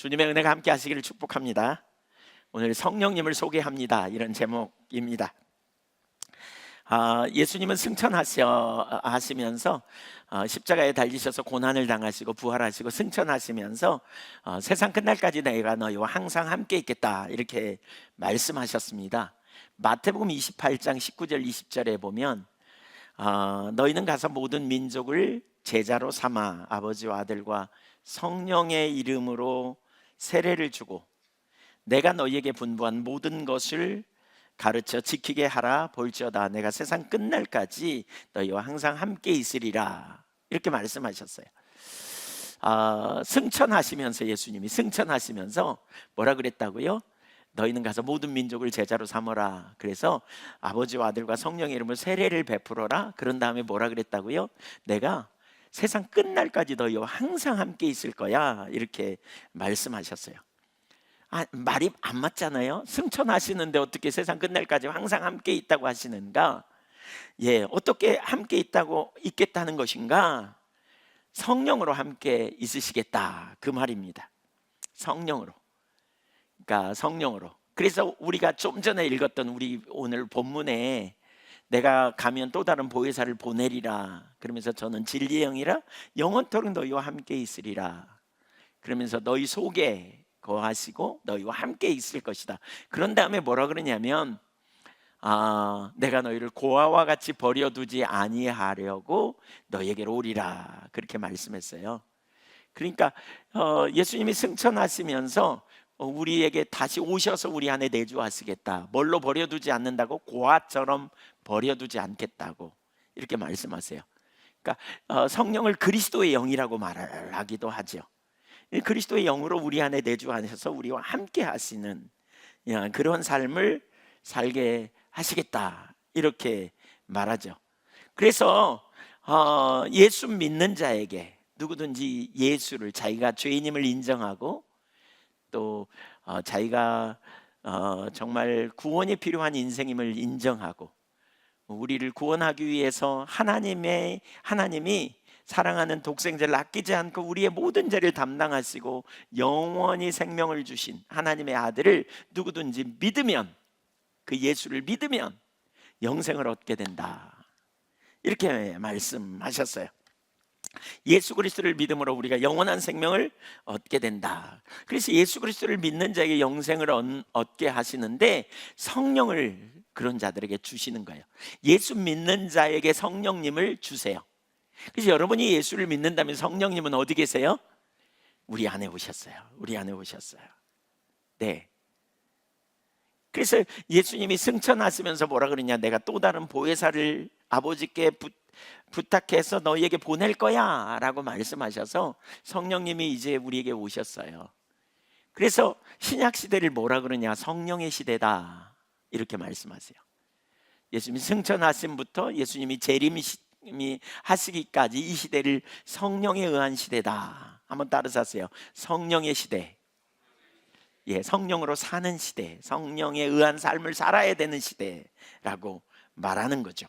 주님의 은혜가 함께 하시기를 축복합니다. 오늘 성령님을 소개합니다. 이런 제목입니다. 예수님은 승천하시면서 십자가에 달리셔서 고난을 당하시고 부활하시고 승천하시면서 세상 끝날까지 내가 너희와 항상 함께 있겠다 이렇게 말씀하셨습니다. 마태복음 28장 19절 20절에 보면 너희는 가서 모든 민족을 제자로 삼아 아버지와 아들과 성령의 이름으로 세례를 주고 내가 너희에게 분부한 모든 것을 가르쳐 지키게 하라. 볼지어다 내가 세상 끝날까지 너희와 항상 함께 있으리라. 이렇게 말씀하셨어요. 승천하시면서 예수님이 승천하시면서 뭐라 그랬다고요? 너희는 가서 모든 민족을 제자로 삼어라. 그래서 아버지와 아들과 성령의 이름으로 세례를 베풀어라. 그런 다음에 뭐라 그랬다고요? 내가 세상 끝날까지 너희와 항상 함께 있을 거야. 이렇게 말씀하셨어요. 말이 안 맞잖아요. 승천하시는데 어떻게 세상 끝날까지 항상 함께 있다고 하시는가? 어떻게 함께 있겠다는 것인가? 성령으로 함께 있으시겠다 그 말입니다. 성령으로. 그러니까 성령으로. 그래서 우리가 좀 전에 읽었던 우리 오늘 본문에 내가 가면 또 다른 보혜사를 보내리라. 그러면서 저는 진리의 영이라 영원토록 너희와 함께 있으리라. 그러면서 너희 속에 거하시고 너희와 함께 있을 것이다. 그런 다음에 뭐라 그러냐면 내가 너희를 고아와 같이 버려두지 아니하려고 너희에게로 오리라. 그렇게 말씀했어요. 그러니까 예수님이 승천하시면서 우리에게 다시 오셔서 우리 안에 내주하시겠다. 뭘로 버려두지 않는다고? 고아처럼 버려두지 않겠다고 이렇게 말씀하세요. 그러니까 성령을 그리스도의 영이라고 말하기도 하죠. 그리스도의 영으로 우리 안에 내주하셔서 우리와 함께 하시는 그런 삶을 살게 하시겠다 이렇게 말하죠. 그래서 예수 믿는 자에게 누구든지 예수를 자기가 죄인임을 인정하고 또 자기가 정말 구원이 필요한 인생임을 인정하고 우리를 구원하기 위해서 하나님이 사랑하는 독생자를 아끼지 않고 우리의 모든 죄를 담당하시고 영원히 생명을 주신 하나님의 아들을 누구든지 믿으면, 그 예수를 믿으면 영생을 얻게 된다 이렇게 말씀하셨어요. 예수 그리스도를 믿음으로 우리가 영원한 생명을 얻게 된다. 그래서 예수 그리스도를 믿는 자에게 영생을 얻게 하시는데 성령을 그런 자들에게 주시는 거예요. 예수 믿는 자에게 성령님을 주세요. 그래서 여러분이 예수를 믿는다면 성령님은 어디 계세요? 우리 안에 오셨어요. 우리 안에 오셨어요. 네. 그래서 예수님이 승천하시면서 뭐라 그러냐? 내가 또 다른 보혜사를 아버지께 부탁해서 너희에게 보낼 거야 라고 말씀하셔서 성령님이 이제 우리에게 오셨어요. 그래서 신약시대를 뭐라 그러냐? 성령의 시대다 이렇게 말씀하세요. 예수님이 승천하심부터 예수님이 재림이 하시기까지 이 시대를 성령에 의한 시대다. 한번 따라서 하세요. 성령의 시대. 성령으로 사는 시대, 성령에 의한 삶을 살아야 되는 시대라고 말하는 거죠.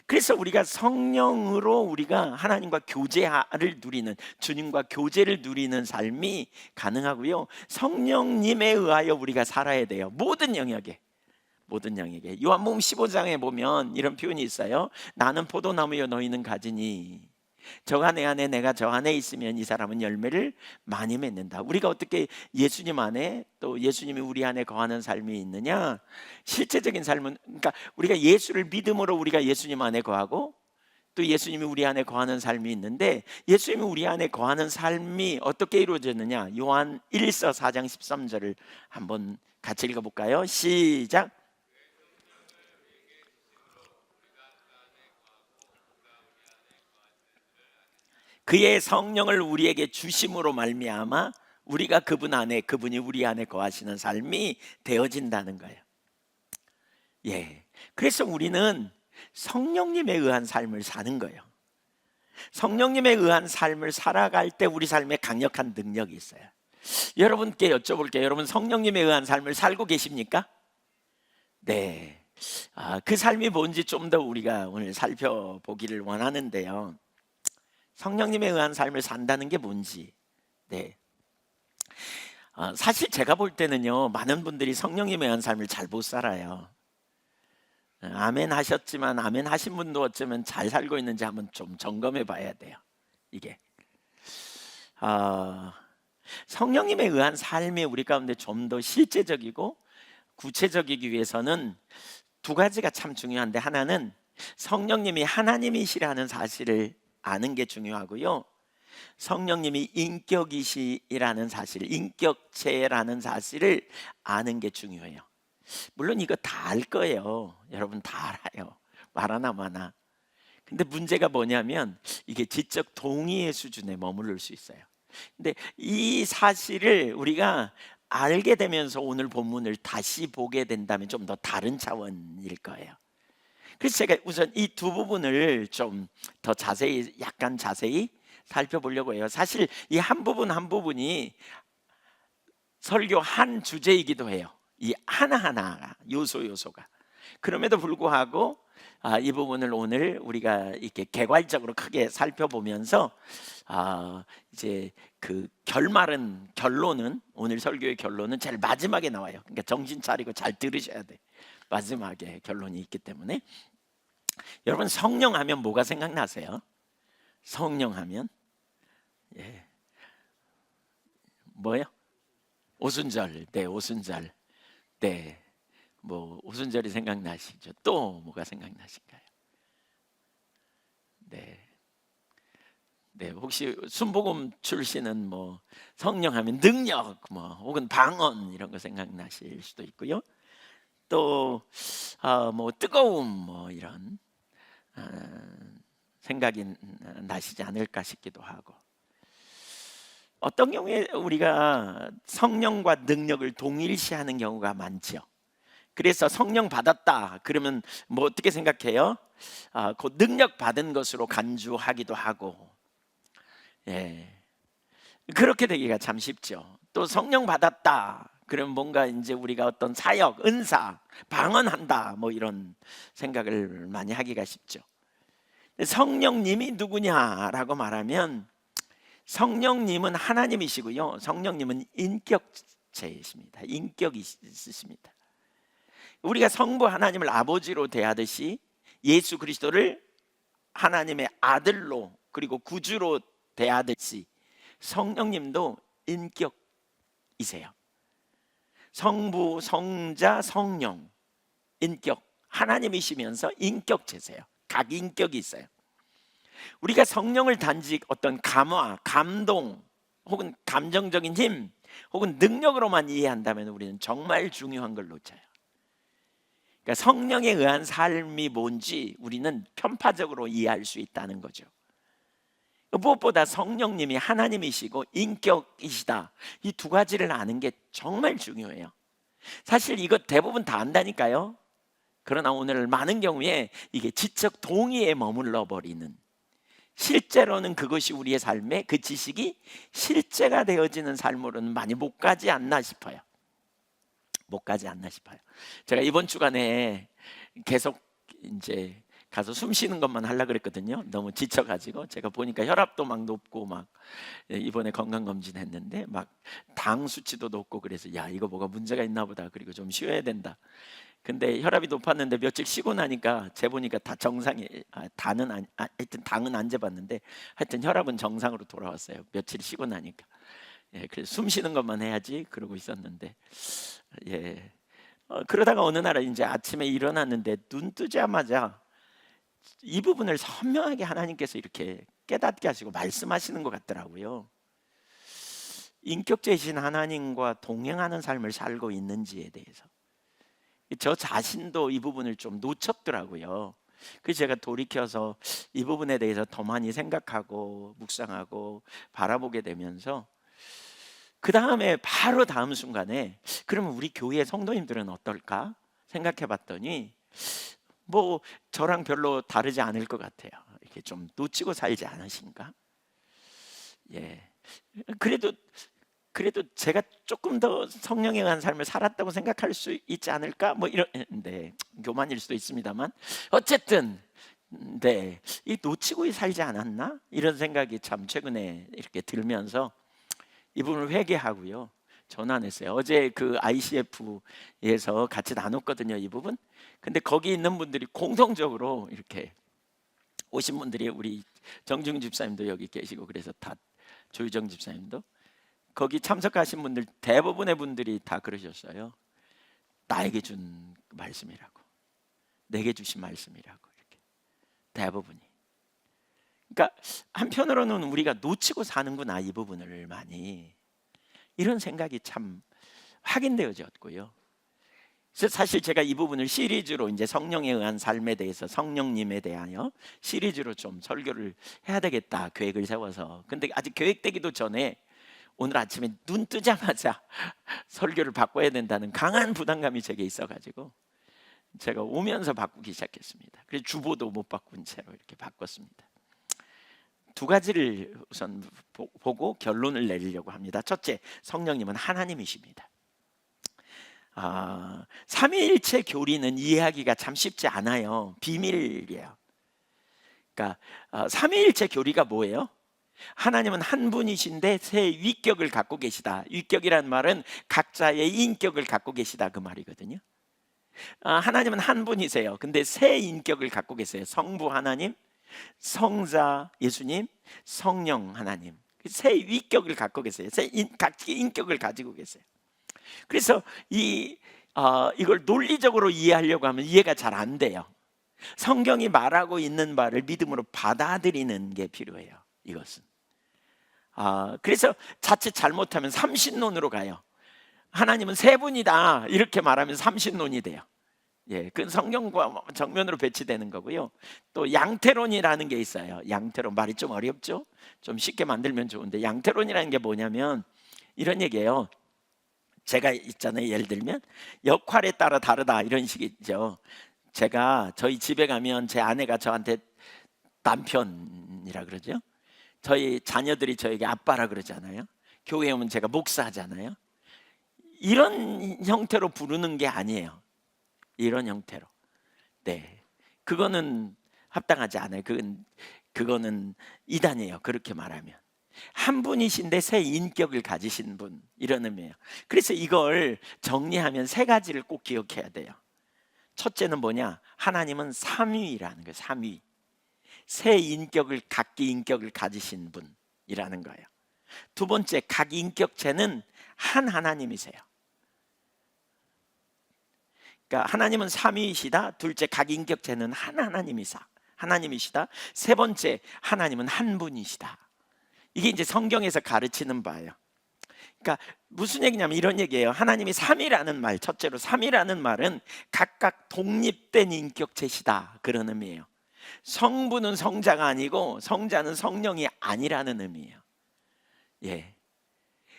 그래서 우리가 성령으로 우리가 하나님과 교제를 누리는, 주님과 교제를 누리는 삶이 가능하고요. 성령님에 의하여 우리가 살아야 돼요. 모든 영역에. 요한복음 15장에 보면 이런 표현이 있어요. 나는 포도나무요 너희는 가지니 저가 내 안에 내가 저 안에 있으면 이 사람은 열매를 많이 맺는다. 우리가 어떻게 예수님 안에 또 예수님이 우리 안에 거하는 삶이 있느냐? 실제적인 삶은, 그러니까 우리가 예수를 믿음으로 우리가 예수님 안에 거하고 또 예수님이 우리 안에 거하는 삶이 있는데, 예수님이 우리 안에 거하는 삶이 어떻게 이루어졌느냐? 요한 1서 4장 13절을 한번 같이 읽어볼까요? 시작. 그의 성령을 우리에게 주심으로 말미암아 우리가 그분 안에, 그분이 우리 안에 거하시는 삶이 되어진다는 거예요. 그래서 우리는 성령님에 의한 삶을 사는 거예요. 성령님에 의한 삶을 살아갈 때 우리 삶에 강력한 능력이 있어요. 여러분께 여쭤볼게요. 여러분 성령님에 의한 삶을 살고 계십니까? 네. 그 삶이 뭔지 좀 더 우리가 오늘 살펴보기를 원하는데요. 성령님에 의한 삶을 산다는 게 뭔지, 네. 사실 제가 볼 때는요, 많은 분들이 성령님에 의한 삶을 잘 못 살아요. 아멘 하셨지만 아멘 하신 분도 어쩌면 잘 살고 있는지 한번 좀 점검해 봐야 돼요. 이게 성령님에 의한 삶이 우리 가운데 좀 더 실제적이고 구체적이기 위해서는 두 가지가 참 중요한데, 하나는 성령님이 하나님이시라는 사실을 아는 게 중요하고요, 성령님이 인격이시라는 사실, 인격체라는 사실을 아는 게 중요해요. 물론 이거 다 알 거예요. 여러분 다 알아요. 말하나 마나. 근데 문제가 뭐냐면 이게 지적 동의의 수준에 머무를 수 있어요. 근데 이 사실을 우리가 알게 되면서 오늘 본문을 다시 보게 된다면 좀 더 다른 차원일 거예요. 그래서 제가 우선 이 두 부분을 좀 더 자세히, 약간 자세히 살펴보려고 해요. 사실 이 한 부분 한 부분이 설교 한 주제이기도 해요. 이 하나하나가 요소가. 그럼에도 불구하고 이 부분을 오늘 우리가 이렇게 개괄적으로 크게 살펴보면서 이제 그 결론은 오늘 설교의 결론은 제일 마지막에 나와요. 그러니까 정신 차리고 잘 들으셔야 돼. 마지막에 결론이 있기 때문에. 여러분, 성령하면 뭐가 생각나세요? 성령하면 뭐요? 오순절. 네, 오순절. 네, 뭐 오순절이 생각나시죠? 또 뭐가 생각나실까요? 네, 네, 혹시 순복음 출신은 뭐 성령하면 능력, 뭐 혹은 방언 이런 거 생각나실 수도 있고요. 또 뭐 뜨거움, 뭐 이런 생각이 나시지 않을까 싶기도 하고. 어떤 경우에 우리가 성령과 능력을 동일시하는 경우가 많죠. 그래서 성령 받았다 그러면 뭐 어떻게 생각해요? 그 능력 받은 것으로 간주하기도 하고, 그렇게 되기가 참 쉽죠. 또 성령 받았다 그러면 뭔가 이제 우리가 어떤 사역, 은사, 방언한다 뭐 이런 생각을 많이 하기가 쉽죠. 성령님이 누구냐라고 말하면, 성령님은 하나님이시고요, 성령님은 인격체이십니다. 인격이 있으십니다. 우리가 성부 하나님을 아버지로 대하듯이 예수 그리스도를 하나님의 아들로 그리고 구주로 대하듯이 성령님도 인격이세요. 성부, 성자, 성령, 인격, 하나님이시면서 인격체세요. 각 인격이 있어요. 우리가 성령을 단지 어떤 감화, 감동 혹은 감정적인 힘 혹은 능력으로만 이해한다면 우리는 정말 중요한 걸 놓쳐요. 그러니까 성령에 의한 삶이 뭔지 우리는 편파적으로 이해할 수 있다는 거죠. 무엇보다 성령님이 하나님이시고 인격이시다, 이 두 가지를 아는 게 정말 중요해요. 사실 이거 대부분 다 안다니까요. 그러나 오늘 많은 경우에 이게 지적 동의에 머물러 버리는, 실제로는 그것이 우리의 삶에, 그 지식이 실제가 되어지는 삶으로는 많이 못 가지 않나 싶어요. 제가 이번 주간에 계속 이제 가서 숨 쉬는 것만 하려고 그랬거든요. 너무 지쳐가지고. 제가 보니까 혈압도 막 높고, 막 이번에 건강검진 했는데 막 당 수치도 높고, 그래서 야, 이거 뭐가 문제가 있나 보다, 그리고 좀 쉬어야 된다. 근데 혈압이 높았는데 며칠 쉬고 나니까 재보니까 다 정상이, 하여튼 당은 안 재봤는데 하여튼 혈압은 정상으로 돌아왔어요. 며칠 쉬고 나니까. 그래서 숨 쉬는 것만 해야지 그러고 있었는데, 그러다가 어느 날 이제 아침에 일어났는데 눈 뜨자마자 이 부분을 선명하게 하나님께서 이렇게 깨닫게 하시고 말씀하시는 것 같더라고요. 인격체이신 하나님과 동행하는 삶을 살고 있는지에 대해서 저 자신도 이 부분을 좀 놓쳤더라고요. 그래서 제가 돌이켜서 이 부분에 대해서 더 많이 생각하고 묵상하고 바라보게 되면서, 그 다음에 바로 다음 순간에 그러면 우리 교회 성도님들은 어떨까 생각해 봤더니 뭐 저랑 별로 다르지 않을 것 같아요. 이렇게 좀 놓치고 살지 않으신가? 그래도 제가 조금 더 성령에 의한 삶을 살았다고 생각할 수 있지 않을까? 뭐 이런, 교만일 수도 있습니다만 어쨌든 이 놓치고 살지 않았나? 이런 생각이 참 최근에 이렇게 들면서 이분을 회개하고요. 전환했어요. 어제 그 ICF에서 같이 나눴거든요, 이 부분. 근데 거기 있는 분들이 공통적으로 이렇게 오신 분들이, 우리 정중 집사님도 여기 계시고, 그래서 다, 조유정 집사님도, 거기 참석하신 분들 대부분의 분들이 다 그러셨어요. 나에게 준 말씀이라고, 내게 주신 말씀이라고, 이렇게 대부분이. 그러니까 한편으로는 우리가 놓치고 사는구나, 이 부분을 많이, 이런 생각이 참 확인되어졌고요. 그래서 사실 제가 이 부분을 시리즈로, 이제 성령에 의한 삶에 대해서, 성령님에 대하여 시리즈로 좀 설교를 해야 되겠다 계획을 세워서, 근데 아직 계획되기도 전에 오늘 아침에 눈 뜨자마자 설교를 바꿔야 된다는 강한 부담감이 제게 있어가지고 제가 오면서 바꾸기 시작했습니다. 그래서 주보도 못 바꾼 채로 이렇게 바꿨습니다. 두 가지를 우선 보고 결론을 내리려고 합니다. 첫째, 성령님은 하나님이십니다. 삼위일체 교리는 이해하기가 참 쉽지 않아요. 비밀이에요. 그러니까 삼위일체 교리가 뭐예요? 하나님은 한 분이신데 세 위격을 갖고 계시다. 위격이란 말은 각자의 인격을 갖고 계시다, 그 말이거든요. 하나님은 한 분이세요. 근데 세 인격을 갖고 계세요. 성부 하나님, 성자 예수님, 성령 하나님. 세 위격을 갖고 계세요. 각기 인격을 가지고 계세요. 그래서 이걸 논리적으로 이해하려고 하면 이해가 잘 안 돼요. 성경이 말하고 있는 바를 믿음으로 받아들이는 게 필요해요. 이것은 그래서 자칫 잘못하면 삼신론으로 가요. 하나님은 세 분이다 이렇게 말하면 삼신론이 돼요. 예, 그건 성경과 정면으로 배치되는 거고요. 또 양태론이라는 게 있어요. 양태론, 말이 좀 어렵죠? 좀 쉽게 만들면 좋은데, 양태론이라는 게 뭐냐면 이런 얘기예요. 제가 있잖아요, 예를 들면 역할에 따라 다르다, 이런 식이죠. 제가 저희 집에 가면 제 아내가 저한테 남편이라 그러죠. 저희 자녀들이 저에게 아빠라 그러잖아요. 교회에 오면 제가 목사잖아요. 이런 형태로 부르는 게 아니에요. 이런 형태로. 네, 그거는 합당하지 않아요. 그거는 이단이에요. 그렇게 말하면. 한 분이신데 세 인격을 가지신 분, 이런 의미예요. 그래서 이걸 정리하면 세 가지를 꼭 기억해야 돼요. 첫째는 뭐냐? 하나님은 삼위라는 거예요. 삼위. 세 인격을, 각기 인격을 가지신 분이라는 거예요. 두 번째, 각 인격체는 한 하나님이세요. 그러니까 하나님은 삼위이시다. 둘째, 각 인격체는 한 하나님이시다. 세 번째, 하나님은 한 분이시다. 이게 이제 성경에서 가르치는 바예요. 그러니까 무슨 얘기냐면 이런 얘기예요. 하나님이 삼위라는 말, 첫째로 삼위라는 말은 각각 독립된 인격체시다, 그런 의미예요. 성부는 성자가 아니고 성자는 성령이 아니라는 의미예요. 예.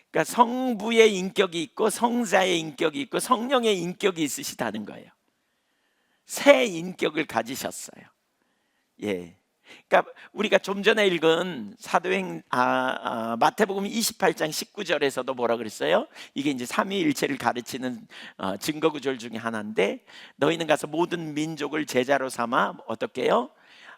그러니까 성부의 인격이 있고 성자의 인격이 있고 성령의 인격이 있으시다는 거예요. 세 인격을 가지셨어요. 예. 그러니까 우리가 좀 전에 읽은 사도행 마태복음 28장 19절에서도 뭐라 그랬어요? 이게 이제 삼위일체를 가르치는 증거 구절 중에 하나인데, 너희는 가서 모든 민족을 제자로 삼아 어떻게 해요?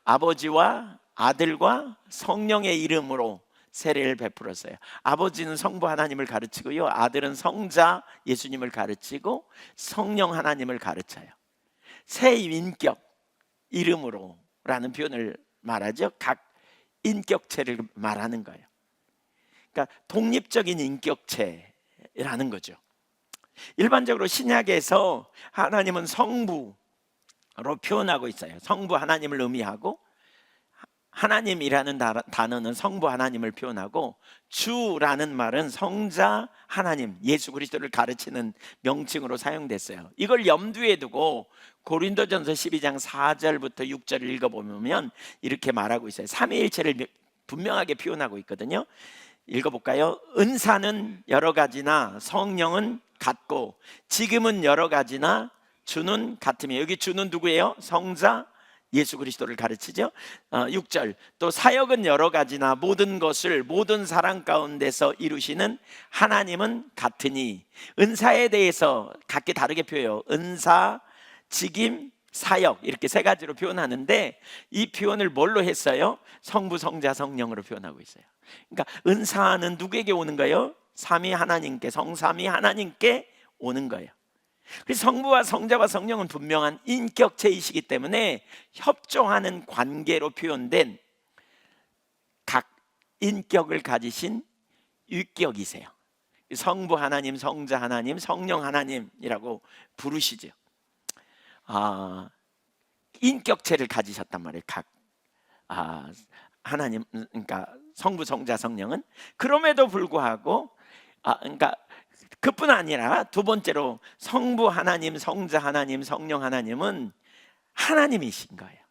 아버지와 아들과 성령의 이름으로 세례를 베풀었어요. 아버지는 성부 하나님을 가르치고요, 아들은 성자 예수님을 가르치고 성령 하나님을 가르쳐요. 세 인격 이름으로 라는 표현을 말하죠. 각 인격체를 말하는 거예요. 그러니까 독립적인 인격체라는 거죠. 일반적으로 신약에서 하나님은 성부로 표현하고 있어요. 성부 하나님을 의미하고, 하나님이라는 단어는 성부 하나님을 표현하고, 주라는 말은 성자 하나님 예수 그리스도를 가르치는 명칭으로 사용됐어요. 이걸 염두에 두고 고린도전서 12장 4절부터 6절을 읽어보면 이렇게 말하고 있어요. 삼위일체를 분명하게 표현하고 있거든요. 읽어볼까요? 은사는 여러 가지나 성령은 같고 지금은 여러 가지나 주는 같으며. 여기 주는 누구예요? 성자 예수 그리스도를 가르치죠. 6절, 또 사역은 여러 가지나 모든 것을 모든 사람 가운데서 이루시는 하나님은 같으니. 은사에 대해서 각기 다르게 표현해요. 은사, 직임, 사역 이렇게 세 가지로 표현하는데 이 표현을 뭘로 했어요? 성부, 성자, 성령으로 표현하고 있어요. 그러니까 은사는 누구에게 오는 거예요? 삼위 하나님께, 성삼위 하나님께 오는 거예요. 그래서 성부와 성자와 성령은 분명한 인격체이시기 때문에 협조하는 관계로 표현된 각 인격을 가지신 유격이세요. 성부 하나님, 성자 하나님, 성령 하나님이라고 부르시죠. 인격체를 가지셨단 말이에요. 각 하나님, 그러니까 성부, 성자, 성령은. 그럼에도 불구하고 그러니까 그뿐 아니라 두 번째로 성부 하나님, 성자 하나님, 성령 하나님은 하나님이신 거예요.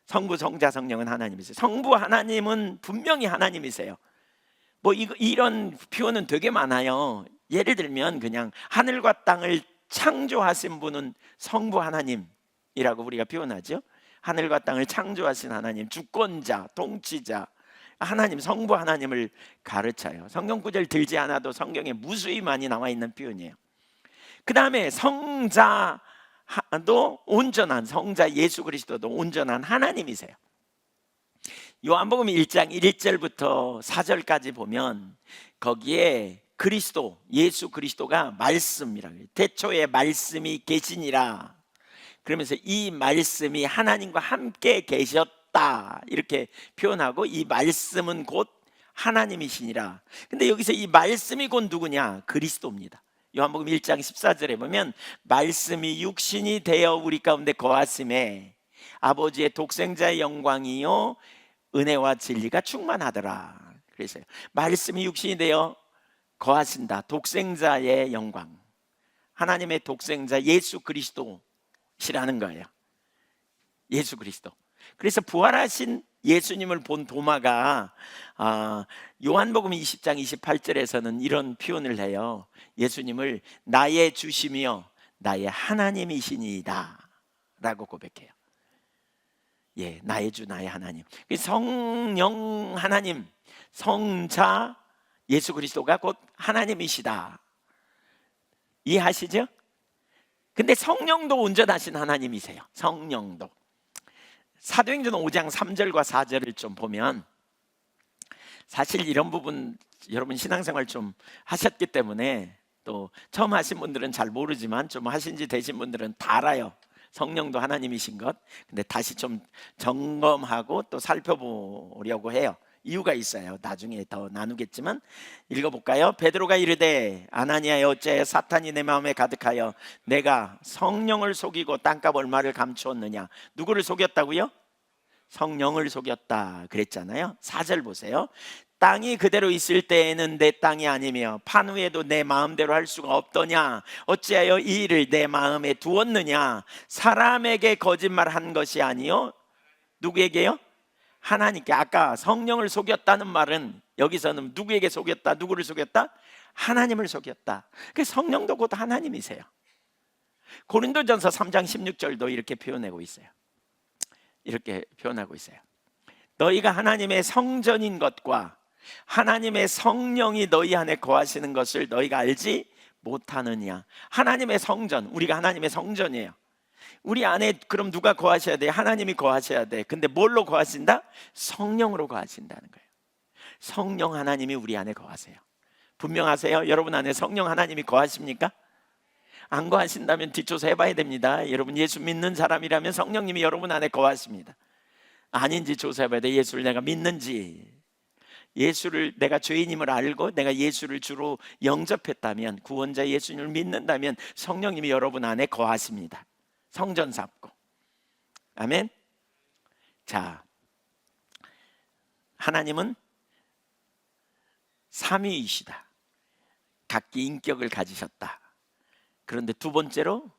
성부, 성자, 성령은 하나님이세요. 성부 하나님은 분명히 하나님이세요. 뭐 이런 표현은 되게 많아요. 예를 들면 그냥 하늘과 땅을 창조하신 분은 성부 하나님이라고 우리가 표현하죠. 하늘과 땅을 창조하신 하나님, 주권자, 통치자 하나님, 성부 하나님을 가르쳐요. 성경 구절 들지 않아도 성경에 무수히 많이 나와 있는 표현이에요. 그 다음에 성자도 온전한, 성자 예수 그리스도도 온전한 하나님이세요. 요한복음 1장 1절부터 4절까지 보면 거기에 그리스도, 예수 그리스도가 말씀이라고 해요. 태초에 말씀이 계시니라. 그러면서 이 말씀이 하나님과 함께 계셨다 이렇게 표현하고, 이 말씀은 곧 하나님이시니라. 근데 여기서 이 말씀이 곧 누구냐? 그리스도입니다. 요한복음 1장 14절에 보면 말씀이 육신이 되어 우리 가운데 거하심에 아버지의 독생자의 영광이요 은혜와 진리가 충만하더라. 그래서요, 말씀이 육신이 되어 거하신다. 독생자의 영광, 하나님의 독생자 예수 그리스도시라는 거예요. 예수 그리스도. 그래서 부활하신 예수님을 본 도마가 요한복음 20장 28절에서는 이런 표현을 해요. 예수님을 나의 주시며 나의 하나님이시니이다 라고 고백해요. 예, 나의 주, 나의 하나님. 성령 하나님, 성자 예수 그리스도가 곧 하나님이시다. 이해하시죠? 근데 성령도 온전하신 하나님이세요. 성령도. 사도행전 5장 3절과 4절을 좀 보면, 사실 이런 부분 여러분 신앙생활 좀 하셨기 때문에, 또 처음 하신 분들은 잘 모르지만 좀 하신 지 되신 분들은 다 알아요. 성령도 하나님이신 것. 근데 다시 좀 점검하고 또 살펴보려고 해요. 이유가 있어요. 나중에 더 나누겠지만 읽어볼까요? 베드로가 이르되 아나니아여 어찌하여 사탄이 내 마음에 가득하여 내가 성령을 속이고 땅값 얼마를 감추었느냐. 누구를 속였다고요? 성령을 속였다 그랬잖아요. 4절 보세요. 땅이 그대로 있을 때에는 내 땅이 아니며 판 위에도 내 마음대로 할 수가 없더냐. 어찌하여 이 일을 내 마음에 두었느냐. 사람에게 거짓말한 것이 아니요. 누구에게요? 하나님께. 아까 성령을 속였다는 말은 여기서는 누구에게 속였다? 누구를 속였다? 하나님을 속였다. 그 성령도 곧 하나님이세요. 고린도전서 3장 16절도 이렇게 표현하고 있어요. 이렇게 표현하고 있어요. 너희가 하나님의 성전인 것과 하나님의 성령이 너희 안에 거하시는 것을 너희가 알지 못하느냐. 하나님의 성전, 우리가 하나님의 성전이에요. 우리 안에 그럼 누가 거하셔야 돼? 하나님이 거하셔야 돼. 근데 뭘로 거하신다? 성령으로 거하신다는 거예요. 성령 하나님이 우리 안에 거하세요. 분명하세요? 여러분 안에 성령 하나님이 거하십니까? 안 거하신다면 뒷조사 해봐야 됩니다. 여러분 예수 믿는 사람이라면 성령님이 여러분 안에 거하십니다. 아닌지 조사해봐야 돼. 예수를 내가 믿는지, 예수를 내가 죄인임을 알고 내가 예수를 주로 영접했다면, 구원자 예수님을 믿는다면 성령님이 여러분 안에 거하십니다. 성전 삼고. 아멘. 자, 하나님은 삼위이시다. 각기 인격을 가지셨다. 그런데 두 번째로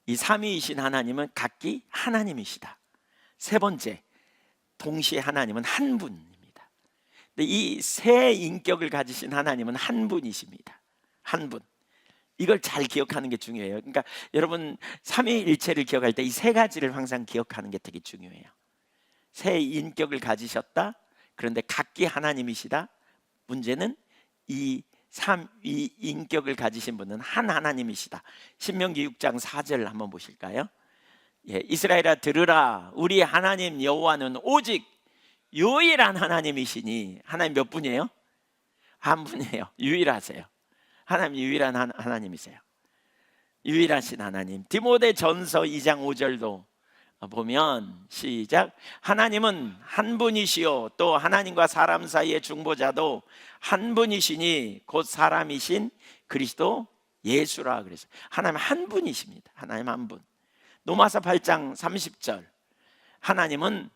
이 삼위이신 하나님은 각기 하나님이시다. 세 번째, 동시에 하나님은 한 분입니다. 이 세 인격을 가지신 하나님은 한 분이십니다. 한 분. 이걸 잘 기억하는 게 중요해요. 그러니까 여러분 삼위일체를 기억할 때 이 세 가지를 항상 기억하는 게 되게 중요해요. 세 인격을 가지셨다. 그런데 각기 하나님이시다. 문제는 이 인격을 가지신 분은 한 하나님이시다. 신명기 6장 4절 한번 보실까요? 예, 이스라엘아 들으라. 우리 하나님 여호와는 오직 유일한 하나님이시니. 하나님 몇 분이에요? 한 분이에요. 유일하세요. 하나님 유일한 하나님이세요. 유일하신 하나님. 디모데 전서 2장 5절도 보면 시작. 하나님은 한 분이시요 또 하나님과 사람 사이의 중보자도 한 분이시니 곧 사람이신 그리스도 예수라. 그래서 하나님 한 분이십니다. 하나님 한 분. 로마서 8장 30절. 하나님은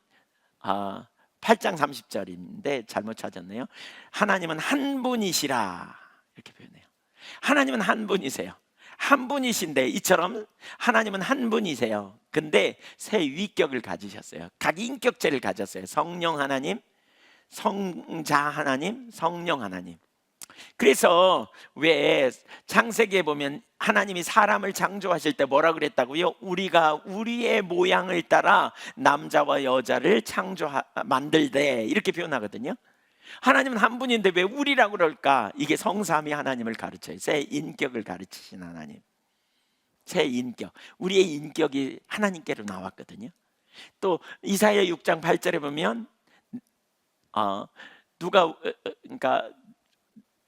8장 30절인데 잘못 찾았네요. 하나님은 한 분이시라 이렇게 표현해요. 하나님은 한 분이세요. 한 분이신데 이처럼 하나님은 한 분이세요. 근데 세 위격을 가지셨어요. 각 인격체를 가졌어요. 성령 하나님, 성자 하나님, 성령 하나님. 그래서 왜 창세기에 보면 하나님이 사람을 창조하실 때 뭐라 그랬다고요? 우리가 우리의 모양을 따라 남자와 여자를 만들되 이렇게 표현하거든요. 하나님은 한 분인데 왜 우리라고 그럴까? 이게 성삼위 하나님을 가르쳐요. 새 인격을 가르치신 하나님. 새 인격. 우리의 인격이 하나님께로 나왔거든요. 또 이사야 6장 8절에 보면 그러니까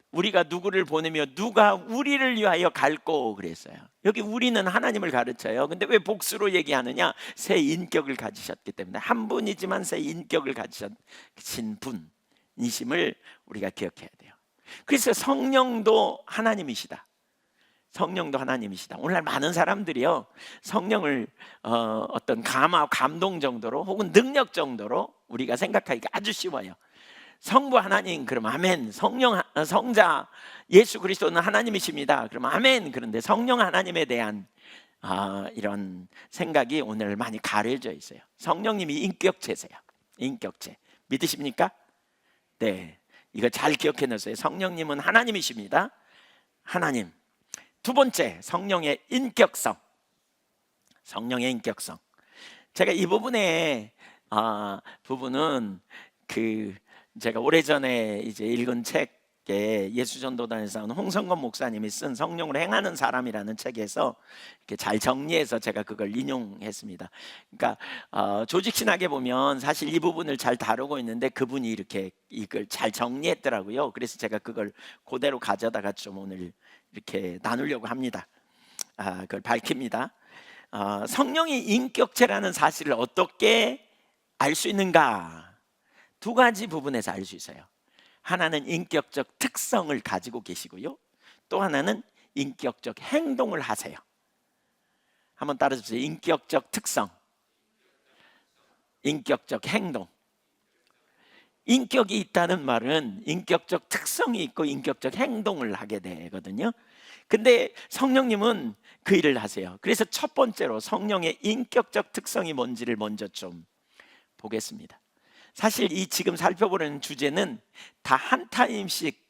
우리가 누구를 보내며 누가 우리를 위하여 갈꼬 그랬어요. 여기 우리는 하나님을 가르쳐요. 근데 왜 복수로 얘기하느냐? 새 인격을 가지셨기 때문에. 한 분이지만 새 인격을 가지신 분이심을 우리가 기억해야 돼요. 그래서 성령도 하나님이시다. 성령도 하나님이시다. 오늘날 많은 사람들이요 성령을 어떤 감동 정도로 혹은 능력 정도로 우리가 생각하기가 아주 쉬워요. 성부 하나님 그러면 아멘. 성자 예수 그리스도는 하나님이십니다. 그러면 아멘. 그런데 성령 하나님에 대한 이런 생각이 오늘 많이 가려져 있어요. 성령님이 인격체세요. 인격체 믿으십니까? 네, 이거 잘 기억해 놓으세요. 성령님은 하나님이십니다. 하나님. 두 번째, 성령의 인격성. 성령의 인격성. 제가 이 부분에 부분은 제가 오래전에 이제 읽은 책에 예수전도단에서 나온 홍성건 목사님이 쓴 성령으로 행하는 사람이라는 책에서 이렇게 잘 정리해서 제가 그걸 인용했습니다. 그러니까 조직신학에 보면 사실 이 부분을 잘 다루고 있는데 그분이 이렇게 이걸 잘 정리했더라고요. 그래서 제가 그걸 그대로 가져다가 좀 오늘 이렇게 나누려고 합니다. 그걸 밝힙니다. 성령이 인격체라는 사실을 어떻게 알 수 있는가? 두 가지 부분에서 알 수 있어요. 하나는 인격적 특성을 가지고 계시고요. 또 하나는 인격적 행동을 하세요. 한번 따라주세요. 인격적 특성, 인격적 행동. 인격이 있다는 말은 인격적 특성이 있고 인격적 행동을 하게 되거든요. 근데 성령님은 그 일을 하세요. 그래서 첫 번째로 성령의 인격적 특성이 뭔지를 먼저 좀 보겠습니다. 사실 이 지금 살펴보는 주제는 다 한 타임씩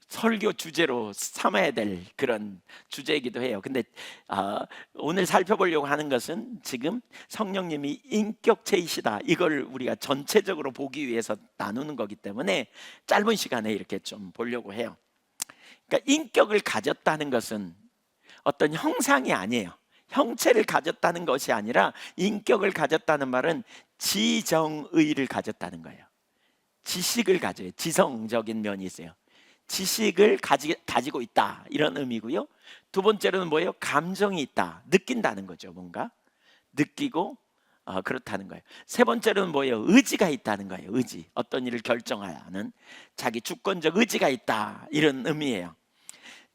설교 주제로 삼아야 될 그런 주제이기도 해요. 근데 오늘 살펴보려고 하는 것은 지금 성령님이 인격체이시다, 이걸 우리가 전체적으로 보기 위해서 나누는 거기 때문에 짧은 시간에 이렇게 좀 보려고 해요. 그러니까 인격을 가졌다는 것은 어떤 형상이 아니에요. 형체를 가졌다는 것이 아니라 인격을 가졌다는 말은 지정의를 가졌다는 거예요. 지식을 가져요. 지성적인 면이 있어요. 지식을 가지고 있다, 이런 의미고요. 두 번째로는 뭐예요? 감정이 있다, 느낀다는 거죠. 뭔가 느끼고 그렇다는 거예요. 세 번째로는 뭐예요? 의지가 있다는 거예요. 의지, 어떤 일을 결정하는 자기 주권적 의지가 있다, 이런 의미예요.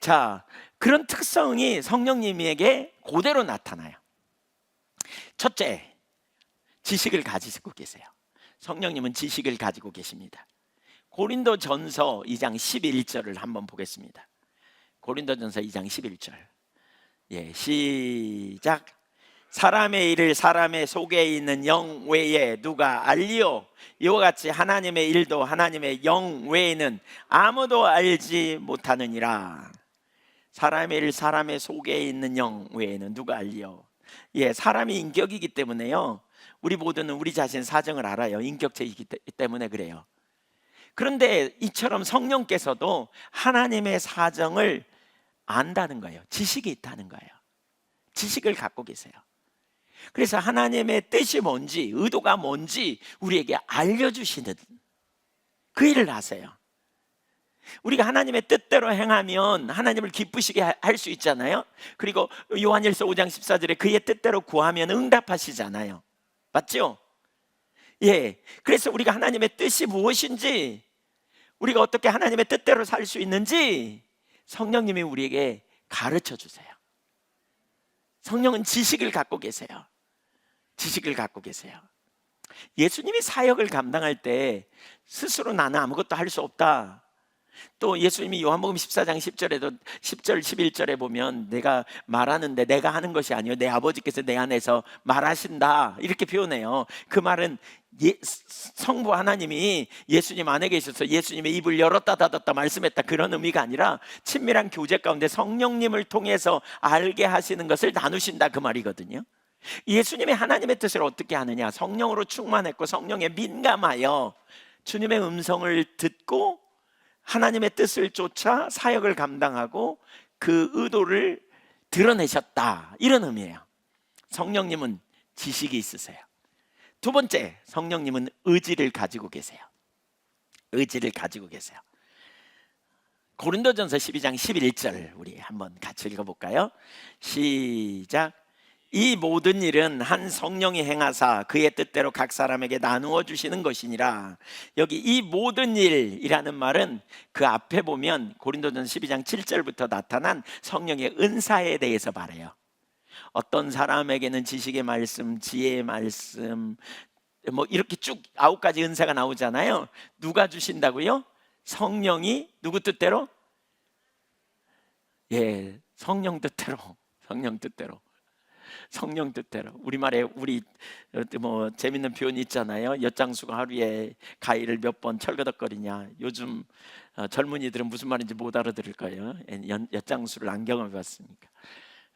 자, 그런 특성이 성령님에게 그대로 나타나요. 첫째, 지식을 가지고 계세요. 성령님은 지식을 가지고 계십니다. 고린도전서 2장 11절을 한번 보겠습니다. 고린도전서 2장 11절. 예, 시작. 사람의 일을 사람의 속에 있는 영 외에 누가 알리요? 이와 같이 하나님의 일도 하나님의 영 외에는 아무도 알지 못하느니라. 사람의 일 사람의 속에 있는 영 외에는 누가 알리요? 예, 사람이 인격이기 때문에요, 우리 모두는 우리 자신 사정을 알아요. 인격체이기 때문에 그래요. 그런데 이처럼 성령께서도 하나님의 사정을 안다는 거예요. 지식이 있다는 거예요. 지식을 갖고 계세요. 그래서 하나님의 뜻이 뭔지, 의도가 뭔지 우리에게 알려주시는 그 일을 하세요. 우리가 하나님의 뜻대로 행하면 하나님을 기쁘시게 할 수 있잖아요. 그리고 요한일서 5장 14절에 그의 뜻대로 구하면 응답하시잖아요. 맞죠? 예. 그래서 우리가 하나님의 뜻이 무엇인지, 우리가 어떻게 하나님의 뜻대로 살 수 있는지 성령님이 우리에게 가르쳐 주세요. 성령은 지식을 갖고 계세요. 지식을 갖고 계세요. 예수님이 사역을 감당할 때 스스로 나는 아무것도 할 수 없다. 또 예수님이 요한복음 14장 10절에도 10절 11절에 보면 내가 말하는데 내가 하는 것이 아니요 내 아버지께서 내 안에서 말하신다 이렇게 표현해요. 그 말은 성부 하나님이 예수님 안에 계셔서 예수님의 입을 열었다 닫았다 말씀했다 그런 의미가 아니라 친밀한 교제 가운데 성령님을 통해서 알게 하시는 것을 나누신다 그 말이거든요. 예수님이 하나님의 뜻을 어떻게 하느냐? 성령으로 충만했고 성령에 민감하여 주님의 음성을 듣고 하나님의 뜻을 쫓아 사역을 감당하고 그 의도를 드러내셨다 이런 의미예요. 성령님은 지식이 있으세요. 두 번째, 성령님은 의지를 가지고 계세요. 의지를 가지고 계세요. 고린도전서 12장 11절 우리 한번 같이 읽어볼까요? 시작. 이 모든 일은 한 성령이 행하사 그의 뜻대로 각 사람에게 나누어 주시는 것이니라. 여기 이 모든 일이라는 말은 그 앞에 보면 고린도전서 12장 7절부터 나타난 성령의 은사에 대해서 말해요. 어떤 사람에게는 지식의 말씀, 지혜의 말씀, 뭐 이렇게 쭉 9가지 은사가 나오잖아요. 누가 주신다고요? 성령이 누구 뜻대로? 예, 성령 뜻대로. 성령 뜻대로. 성령 뜻대로. 우리말에 우리 뭐 재밌는 표현이 있잖아요. 엿장수가 하루에 가위를 몇 번 철거덕거리냐. 요즘 젊은이들은 무슨 말인지 못 알아들을 거예요. 엿장수를 안경을 봤으니까.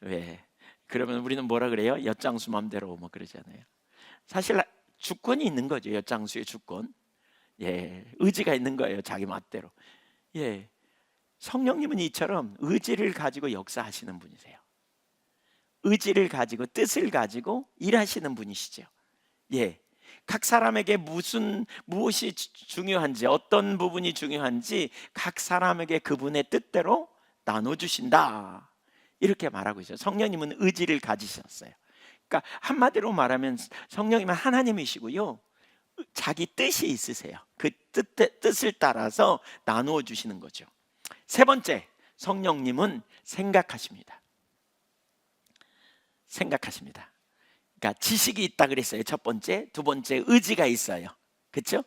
왜? 그러면 우리는 뭐라 그래요? 엿장수 맘대로 뭐 그러잖아요. 사실 주권이 있는 거죠. 엿장수의 주권. 예, 의지가 있는 거예요. 자기 맛대로. 예, 성령님은 이처럼 의지를 가지고 역사하시는 분이세요. 의지를 가지고 뜻을 가지고 일하시는 분이시죠. 예, 각 사람에게 무엇이 중요한지, 어떤 부분이 중요한지 각 사람에게 그분의 뜻대로 나눠주신다 이렇게 말하고 있어요. 성령님은 의지를 가지셨어요. 그러니까 한마디로 말하면 성령님은 하나님이시고요, 자기 뜻이 있으세요. 그 뜻을 따라서 나누어 주시는 거죠. 세 번째, 성령님은 생각하십니다. 생각하십니다. 그러니까 지식이 있다 그랬어요. 첫 번째, 두 번째 의지가 있어요. 그렇죠?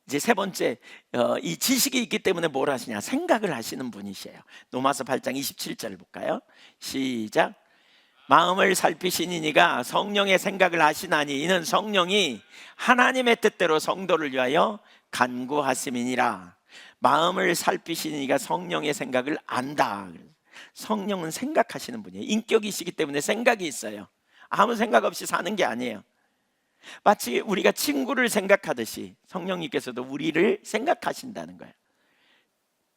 이제 세 번째, 이 지식이 있기 때문에 뭘 하시냐? 생각을 하시는 분이세요. 로마서 8장 27절 볼까요? 시작. 마음을 살피시는 이가 성령의 생각을 아시나니 이는 성령이 하나님의 뜻대로 성도를 위하여 간구하심이니라. 마음을 살피시는 이가 성령의 생각을 안다. 성령은 생각하시는 분이에요. 인격이시기 때문에 생각이 있어요. 아무 생각 없이 사는 게 아니에요. 마치 우리가 친구를 생각하듯이 성령님께서도 우리를 생각하신다는 거예요.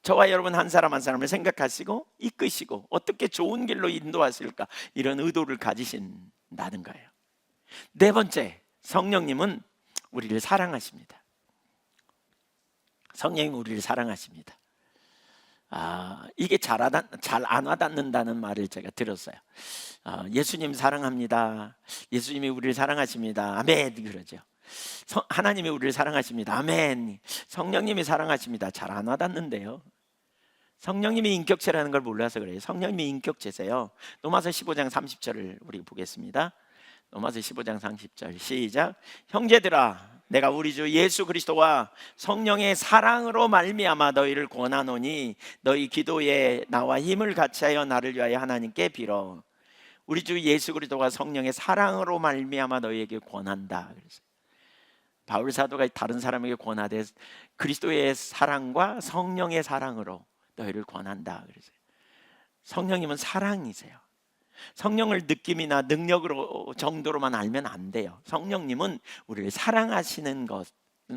저와 여러분 한 사람 한 사람을 생각하시고 이끄시고 어떻게 좋은 길로 인도하실까 이런 의도를 가지신다는 거예요. 네 번째, 성령님은 우리를 사랑하십니다. 성령님은 우리를 사랑하십니다. 이게 잘 안 와닿는다는 말을 제가 들었어요. 예수님 사랑합니다. 예수님이 우리를 사랑하십니다. 아멘 그러죠. 하나님이 우리를 사랑하십니다. 아멘. 성령님이 사랑하십니다. 잘 안 와닿는데요. 성령님이 인격체라는 걸 몰라서 그래요. 성령님이 인격체세요. 로마서 15장 30절을 우리 보겠습니다. 로마서 15장 30절 시작. 형제들아, 내가 우리 주 예수 그리스도와 성령의 사랑으로 말미암아 너희를 권하노니 너희 기도에 나와 힘을 같이하여 나를 위하여 하나님께 빌어. 우리 주 예수 그리스도와 성령의 사랑으로 말미암아 너희에게 권한다. 그래서 바울 사도가 다른 사람에게 권하되 그리스도의 사랑과 성령의 사랑으로 너희를 권한다. 그래서 성령님은 사랑이세요. 성령을 느낌이나 능력으로 정도로만 알면 안 돼요. 성령님은 우리를 사랑하시는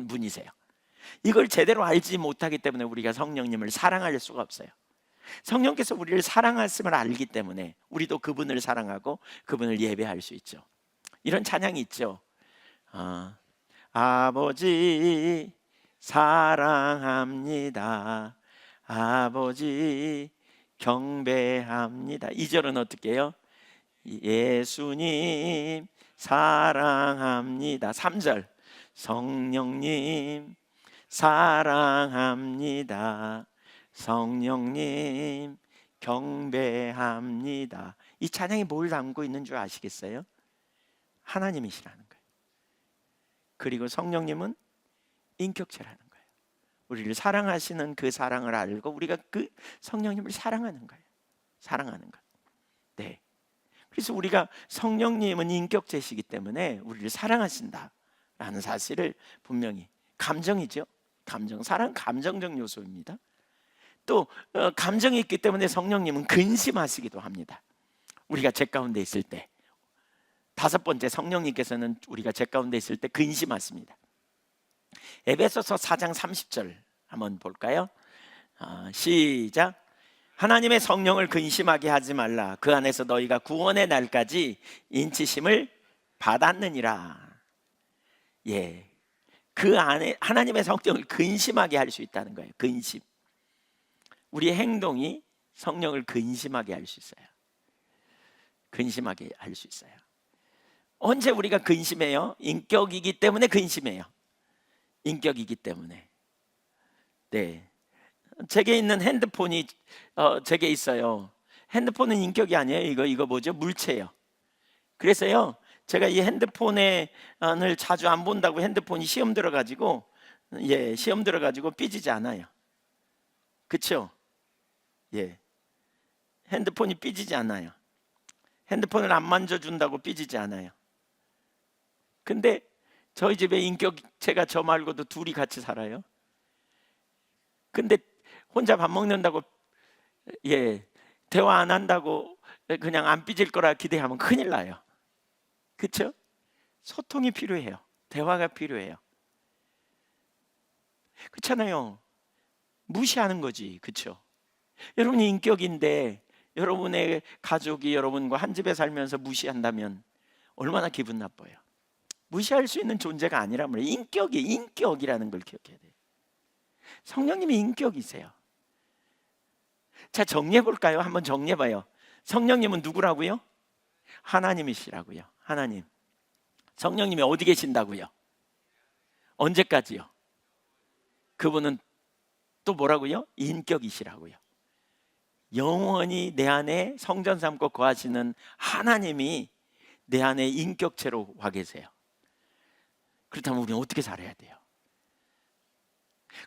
분이세요. 이걸 제대로 알지 못하기 때문에 우리가 성령님을 사랑할 수가 없어요. 성령께서 우리를 사랑하심을 알기 때문에 우리도 그분을 사랑하고 그분을 예배할 수 있죠. 이런 찬양이 있죠. 아버지 사랑합니다. 아버지 경배합니다. 2절은 어떻게 해요? 예수님 사랑합니다. 3절 성령님 사랑합니다. 성령님 경배합니다. 이 찬양이 뭘 담고 있는 줄 아시겠어요? 하나님이시라는 거예요. 그리고 성령님은 인격체라는 거예요. 우리를 사랑하시는 그 사랑을 알고 우리가 그 성령님을 사랑하는 거예요. 사랑하는 것. 네. 그래서 우리가 성령님은 인격체시기 때문에 우리를 사랑하신다라는 사실을 분명히, 감정이죠. 감정, 사랑 감정적 요소입니다. 또 감정이 있기 때문에 성령님은 근심하시기도 합니다. 우리가 죄 가운데 있을 때, 5번째, 성령님께서는 우리가 죄 가운데 있을 때 근심하십니다. 에베소서 4장 30절 한번 볼까요? 시작. 하나님의 성령을 근심하게 하지 말라. 그 안에서 너희가 구원의 날까지 인치심을 받았느니라. 예, 그 안에 하나님의 성령을 근심하게 할 수 있다는 거예요. 근심. 우리의 행동이 성령을 근심하게 할 수 있어요. 근심하게 할 수 있어요. 언제 우리가 근심해요? 인격이기 때문에 근심해요. 인격이기 때문에. 네, 제게 있는 핸드폰이 제게 있어요. 핸드폰은 인격이 아니에요. 이거 뭐죠? 물체예요. 그래서요, 제가 이 핸드폰을 자주 안 본다고 핸드폰이 시험 들어가지고 삐지지 않아요. 그렇죠? 예, 핸드폰이 삐지지 않아요. 핸드폰을 안 만져준다고 삐지지 않아요. 근데 저희 집에 인격체가 저 말고도 둘이 같이 살아요. 근데 혼자 밥 먹는다고 대화 안 한다고 그냥 안 삐질 거라 기대하면 큰일 나요. 그렇죠? 소통이 필요해요. 대화가 필요해요. 그렇잖아요. 무시하는 거지. 그렇죠? 여러분이 인격인데 여러분의 가족이 여러분과 한 집에 살면서 무시한다면 얼마나 기분 나빠요. 무시할 수 있는 존재가 아니란 말이에요. 인격이라는 걸 기억해야 돼요. 성령님이 인격이세요. 자, 정리해 볼까요? 한번 정리해 봐요. 성령님은 누구라고요? 하나님이시라고요. 하나님. 성령님이 어디 계신다고요? 언제까지요? 그분은 또 뭐라고요? 인격이시라고요. 영원히 내 안에 성전 삼고 거하시는 하나님이 내 안에 인격체로 와 계세요. 그렇다면 우리는 어떻게 살아야 돼요?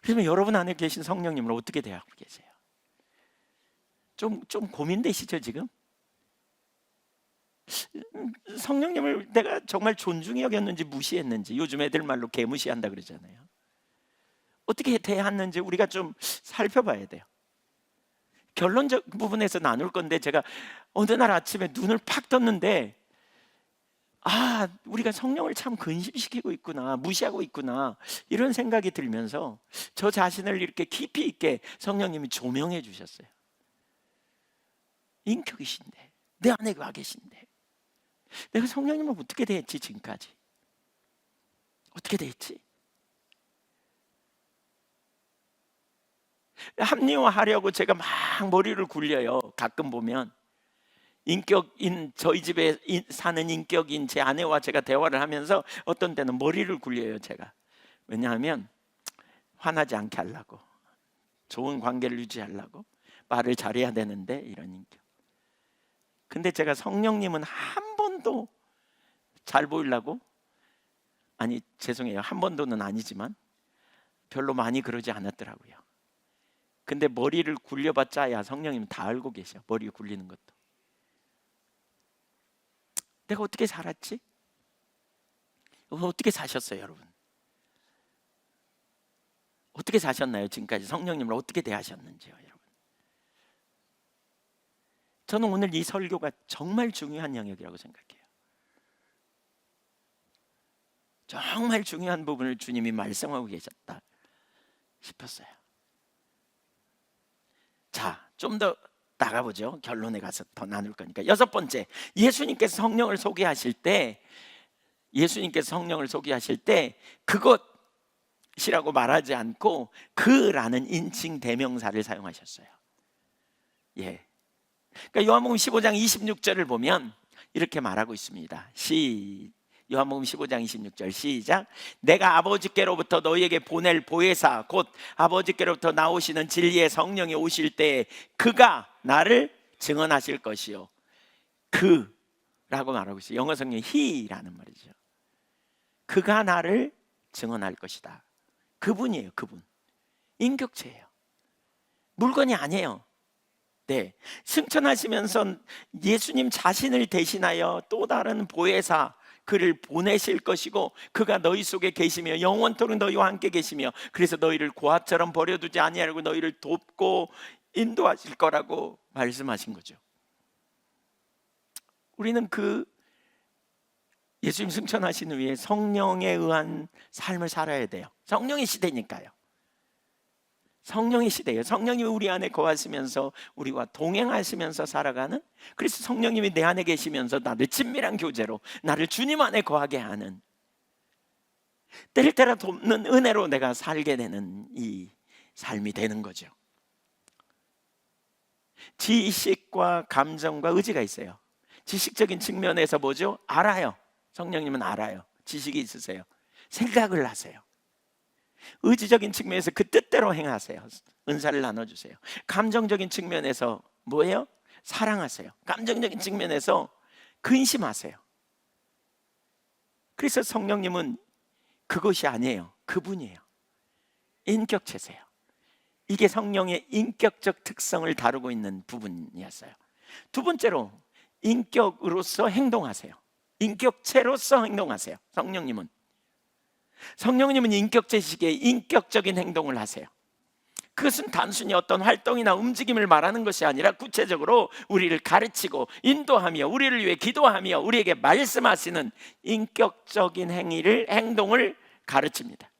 그러면 여러분 안에 계신 성령님을 어떻게 대하고 계세요? 좀 고민되시죠 지금? 성령님을 내가 정말 존중히 여겼는지 무시했는지, 요즘 애들 말로 개무시한다 그러잖아요. 어떻게 대했는지 우리가 좀 살펴봐야 돼요. 결론적 부분에서 나눌 건데, 제가 어느 날 아침에 눈을 팍 떴는데 우리가 성령을 참 근심시키고 있구나, 무시하고 있구나, 이런 생각이 들면서 저 자신을 이렇게 깊이 있게 성령님이 조명해 주셨어요. 인격이신데, 내 안에 와 계신데 내가 성령님을 어떻게 대했지? 지금까지 어떻게 대했지? 합리화하려고 제가 막 머리를 굴려요. 가끔 보면 인격인, 저희 집에 사는 인격인 제 아내와 제가 대화를 하면서 어떤 때는 머리를 굴려요 제가. 왜냐하면 화나지 않게 하려고, 좋은 관계를 유지하려고, 말을 잘해야 되는데, 이런 인격. 근데 제가 성령님은 한 번도 잘 보이려고, 아니 죄송해요, 한 번도는 아니지만 별로 많이 그러지 않았더라고요. 근데 머리를 굴려봤자 성령님은 다 알고 계셔. 머리 굴리는 것도. 내가 어떻게 살았지? 어떻게 사셨어요 여러분? 어떻게 사셨나요? 지금까지 성령님을 어떻게 대하셨는지요 여러분? 저는 오늘 이 설교가 정말 중요한 영역이라고 생각해요. 정말 중요한 부분을 주님이 말씀하고 계셨다 싶었어요. 자, 좀 더 나가보죠. 결론에 가서 더 나눌 거니까. 6번째, 예수님께서 성령을 소개하실 때 예수님께서 성령을 소개하실 때 그것이라고 말하지 않고 그라는 인칭 대명사를 사용하셨어요. 예. 그러니까 요한복음 15장 26절을 보면 이렇게 말하고 있습니다. 요한복음 15장 26절 시작. 내가 아버지께로부터 너희에게 보낼 보혜사 곧 아버지께로부터 나오시는 진리의 성령이 오실 때 그가 나를 증언하실 것이요. 그라고 말하고 있어요. 영어 성경에 he라는 말이죠. 그가 나를 증언할 것이다. 그분이에요. 그분. 인격체예요. 물건이 아니에요. 네, 승천하시면서 예수님 자신을 대신하여 또 다른 보혜사 그를 보내실 것이고 그가 너희 속에 계시며 영원토록 너희와 함께 계시며 그래서 너희를 고아처럼 버려두지 아니하고 너희를 돕고 인도하실 거라고 말씀하신 거죠. 우리는 그 예수님 승천하신 후에 성령에 의한 삶을 살아야 돼요. 성령의 시대니까요. 성령의 시대예요. 성령님이 우리 안에 거하시면서 우리와 동행하시면서 살아가는, 그래서 성령님이 내 안에 계시면서 나를 친밀한 교제로 나를 주님 안에 거하게 하는, 때를 따라 돕는 은혜로 내가 살게 되는 이 삶이 되는 거죠. 지식과 감정과 의지가 있어요. 지식적인 측면에서 뭐죠? 알아요. 성령님은 알아요. 지식이 있으세요. 생각을 하세요. 의지적인 측면에서 그 뜻대로 행하세요. 은사를 나눠주세요. 감정적인 측면에서 뭐예요? 사랑하세요. 감정적인 측면에서 근심하세요. 그래서 성령님은 그것이 아니에요. 그분이에요. 인격체세요. 이게 성령의 인격적 특성을 다루고 있는 부분이었어요. 두 번째로 인격으로서 행동하세요. 인격체로서 행동하세요. 성령님은 인격체시기에 인격적인 행동을 하세요. 그것은 단순히 어떤 활동이나 움직임을 말하는 것이 아니라 구체적으로 우리를 가르치고 인도하며 우리를 위해 기도하며 우리에게 말씀하시는 인격적인 행동을 가르칩니다.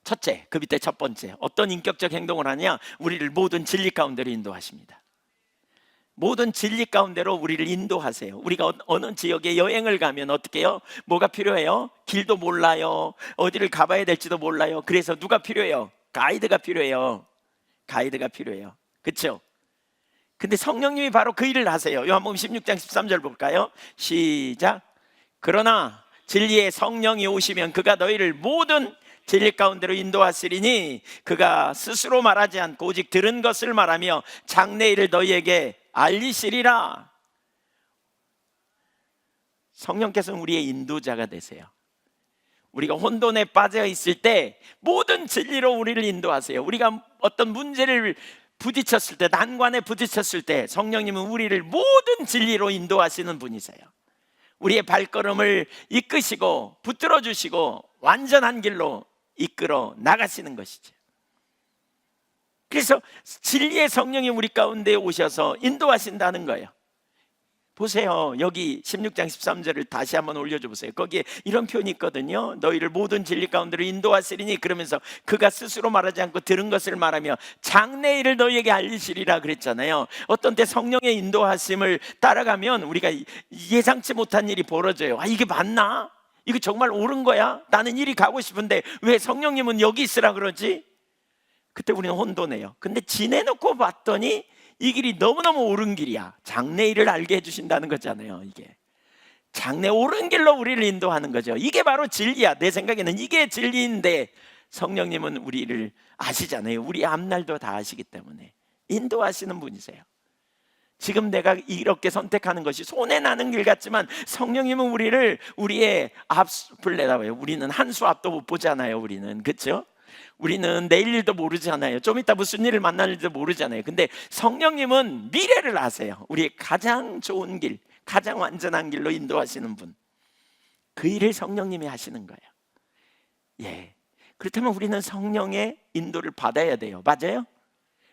첫째, 그 밑에 첫 번째, 어떤 인격적 행동을 하냐? 우리를 모든 진리 가운데로 인도하십니다. 모든 진리 가운데로 우리를 인도하세요. 우리가 어느 지역에 여행을 가면 어떻게 해요? 뭐가 필요해요? 길도 몰라요. 어디를 가봐야 될지도 몰라요. 그래서 누가 필요해요? 가이드가 필요해요. 그렇죠? 근데 성령님이 바로 그 일을 하세요. 요한복음 16장 13절 볼까요? 시작. 그러나 진리의 성령이 오시면 그가 너희를 모든 진리 가운데로 인도하시리니 그가 스스로 말하지 않고 오직 들은 것을 말하며 장래일을 너희에게 알리시리라. 성령께서는 우리의 인도자가 되세요. 우리가 혼돈에 빠져 있을 때 모든 진리로 우리를 인도하세요. 우리가 어떤 문제를 부딪혔을 때, 난관에 부딪혔을 때 성령님은 우리를 모든 진리로 인도하시는 분이세요. 우리의 발걸음을 이끄시고 붙들어 주시고 완전한 길로 이끌어 나가시는 것이죠. 그래서 진리의 성령이 우리 가운데 오셔서 인도하신다는 거예요. 보세요. 여기 16장 13절을 다시 한번 올려줘 보세요. 거기에 이런 표현이 있거든요. 너희를 모든 진리 가운데로 인도하시리니, 그러면서 그가 스스로 말하지 않고 들은 것을 말하며 장래일을 너희에게 알리시리라 그랬잖아요. 어떤 때 성령의 인도하심을 따라가면 우리가 예상치 못한 일이 벌어져요. 아, 이게 맞나? 이거 정말 옳은 거야? 나는 이리 가고 싶은데 왜 성령님은 여기 있으라 그러지? 그때 우리는 혼돈해요. 근데 지내놓고 봤더니 이 길이 너무너무 옳은 길이야. 장래일을 알게 해주신다는 거잖아요. 이게 장래 옳은 길로 우리를 인도하는 거죠. 이게 바로 진리야. 내 생각에는 이게 진리인데 성령님은 우리를 아시잖아요. 우리 앞날도 다 아시기 때문에 인도하시는 분이세요. 지금 내가 이렇게 선택하는 것이 손해나는 길 같지만 성령님은 우리를 우리의 앞을 내다봐요. 우리는 한 수 앞도 못 보잖아요. 우리는, 그렇죠? 우리는 내일 일도 모르잖아요. 좀 이따 무슨 일을 만날지도 모르잖아요. 근데 성령님은 미래를 아세요. 우리의 가장 좋은 길, 가장 완전한 길로 인도하시는 분, 그 일을 성령님이 하시는 거예요. 예. 그렇다면 우리는 성령의 인도를 받아야 돼요. 맞아요?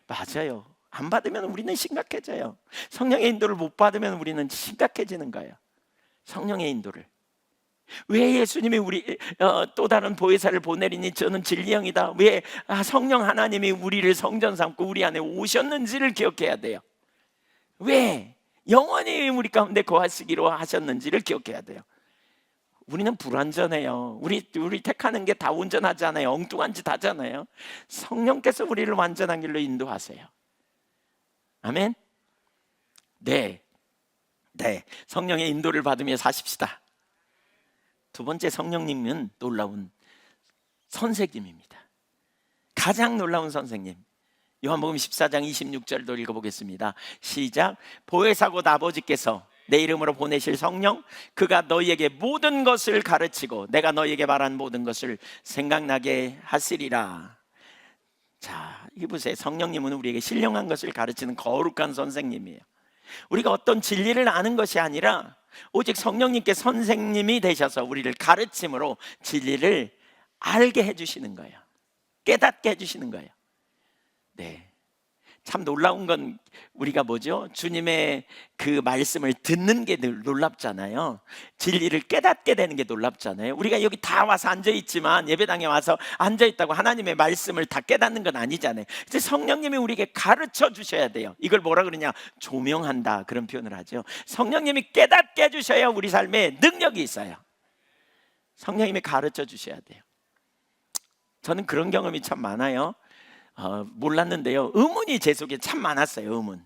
맞아요. 안 받으면 우리는 심각해져요. 성령의 인도를 못 받으면 우리는 심각해지는 거예요. 성령의 인도를. 왜 예수님이 우리 또 다른 보혜사를 보내리니 저는 진리형이다. 왜 성령 하나님이 우리를 성전 삼고 우리 안에 오셨는지를 기억해야 돼요. 왜 영원히 우리 가운데 거하시기로 하셨는지를 기억해야 돼요. 우리는 불완전해요. 우리 택하는 게 다 온전하지 않아요. 엉뚱한 짓 하잖아요. 성령께서 우리를 완전한 길로 인도하세요. 아멘. 네, 성령의 인도를 받으며 사십시다. 두 번째, 성령님은 놀라운 선생님입니다. 가장 놀라운 선생님. 요한복음 14장 26절도 읽어보겠습니다. 시작. 보혜사 곧 아버지께서 내 이름으로 보내실 성령, 그가 너희에게 모든 것을 가르치고 내가 너희에게 말한 모든 것을 생각나게 하시리라. 자, 이 보세요. 성령님은 우리에게 신령한 것을 가르치는 거룩한 선생님이에요. 우리가 어떤 진리를 아는 것이 아니라 오직 성령님께 선생님이 되셔서 우리를 가르침으로 진리를 알게 해주시는 거예요. 깨닫게 해주시는 거예요. 네, 참 놀라운 건 우리가 뭐죠? 주님의 그 말씀을 듣는 게 늘 놀랍잖아요. 진리를 깨닫게 되는 게 놀랍잖아요. 우리가 여기 다 와서 앉아있지만, 예배당에 와서 앉아있다고 하나님의 말씀을 다 깨닫는 건 아니잖아요. 이제 성령님이 우리에게 가르쳐 주셔야 돼요. 이걸 뭐라 그러냐? 조명한다, 그런 표현을 하죠. 성령님이 깨닫게 해주셔야 우리 삶에 능력이 있어요. 성령님이 가르쳐 주셔야 돼요. 저는 그런 경험이 참 많아요. 몰랐는데요, 의문이 제 속에 참 많았어요. 의문.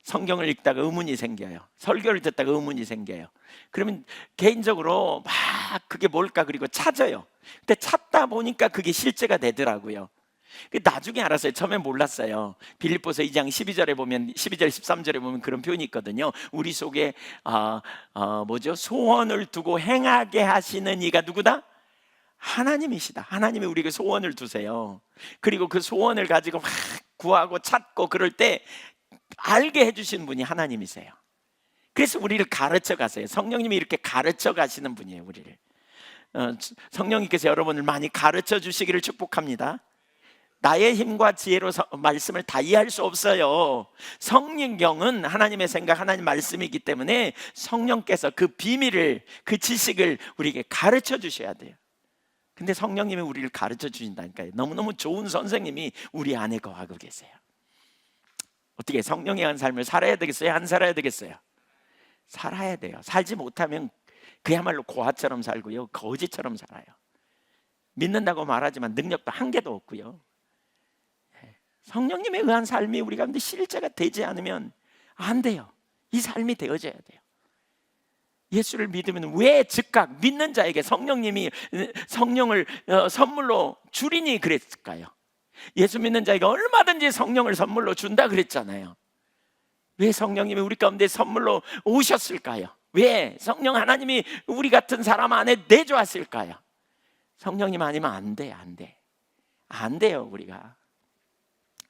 성경을 읽다가 의문이 생겨요. 설교를 듣다가 의문이 생겨요. 그러면 개인적으로 막 그게 뭘까 그리고 찾아요. 근데 찾다 보니까 그게 실제가 되더라고요. 나중에 알았어요. 처음에 몰랐어요. 빌립보서 2장 12절에 보면, 12절 13절에 보면 그런 표현이 있거든요. 우리 속에 소원을 두고 행하게 하시는 이가 누구다? 하나님이시다. 하나님이 우리에게 소원을 두세요. 그리고 그 소원을 가지고 막 구하고 찾고 그럴 때 알게 해주신 분이 하나님이세요. 그래서 우리를 가르쳐 가세요. 성령님이 이렇게 가르쳐 가시는 분이에요. 우리를 성령님께서 여러분을 많이 가르쳐 주시기를 축복합니다. 나의 힘과 지혜로 말씀을 다 이해할 수 없어요. 성경은 하나님의 생각, 하나님 말씀이기 때문에 성령께서 그 비밀을, 그 지식을 우리에게 가르쳐 주셔야 돼요. 근데 성령님이 우리를 가르쳐 주신다니까요. 너무너무 좋은 선생님이 우리 안에 거하고 계세요. 어떻게 성령에 의한 삶을 살아야 되겠어요? 안 살아야 되겠어요? 살아야 돼요. 살지 못하면 그야말로 고아처럼 살고요, 거지처럼 살아요. 믿는다고 말하지만 능력도 한계도 없고요. 성령님에 의한 삶이 우리 가운데 실제가 되지 않으면 안 돼요. 이 삶이 되어져야 돼요. 예수를 믿으면 왜 즉각 믿는 자에게 성령님이 성령을 선물로 주리니 그랬을까요? 예수 믿는 자에게 얼마든지 성령을 선물로 준다 그랬잖아요. 왜 성령님이 우리 가운데 선물로 오셨을까요? 왜 성령 하나님이 우리 같은 사람 안에 내주었을까요? 성령님 아니면 안 돼요. 우리가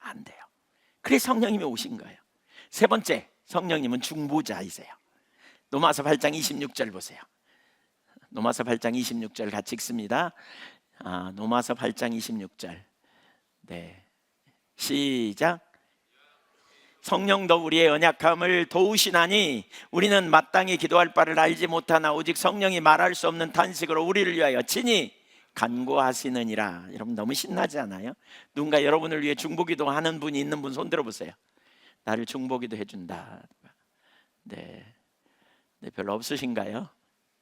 안 돼요. 그래서 성령님이 오신 거예요. 세 번째, 성령님은 중보자이세요. 로마서 8장 26절 보세요. 로마서 8장 26절 같이 읽습니다. 로마서 8장 26절. 네, 시작. 성령도 우리의 연약함을 도우시나니 우리는 마땅히 기도할 바를 알지 못하나 오직 성령이 말할 수 없는 탄식으로 우리를 위하여 친히 간구하시느니라. 여러분 너무 신나지 않아요? 누군가 여러분을 위해 중보기도 하는 분이 있는 분 손 들어보세요. 나를 중보기도 해준다. 네, 별로 없으신가요?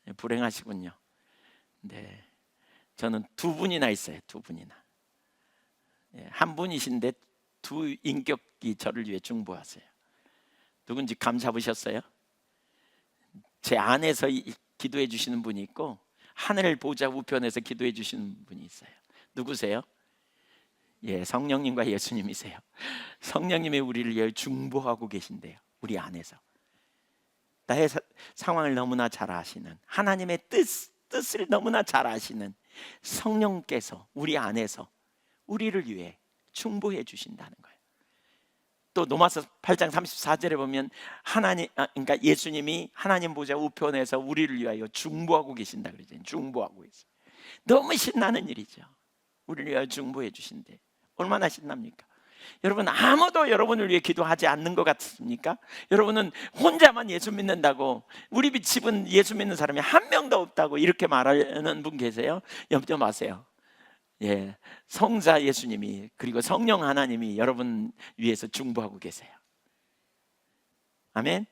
네, 불행하시군요. 네, 저는 두 분이나 있어요. 두 분이나. 네, 한 분이신데 두 인격이 저를 위해 중보하세요. 누군지 감 잡으셨어요? 제 안에서 기도해 주시는 분이 있고 하늘 보좌 우편에서 기도해 주시는 분이 있어요. 누구세요? 예, 성령님과 예수님이세요. 성령님이 우리를 위해 중보하고 계신데요, 우리 안에서. 나의 상황을 너무나 잘 아시는 하나님의 뜻을 너무나 잘 아시는 성령께서 우리 안에서 우리를 위해 중보해 주신다는 거예요. 또 로마서 8장 34절에 보면 그러니까 예수님이 하나님 보좌 우편에서 우리를 위하여 중보하고 계신다 그러잖아요. 중보하고 있어요. 너무 신나는 일이죠. 우리를 위하여 중보해 주신대. 얼마나 신납니까? 여러분, 아무도 여러분을 위해 기도하지 않는 것 같습니까? 여러분은 혼자만 예수 믿는다고, 우리 집은 예수 믿는 사람이 한 명도 없다고 이렇게 말하는 분 계세요? 염려 마세요. 예, 성자 예수님이 그리고 성령 하나님이 여러분 위해서 중보하고 계세요. 아멘.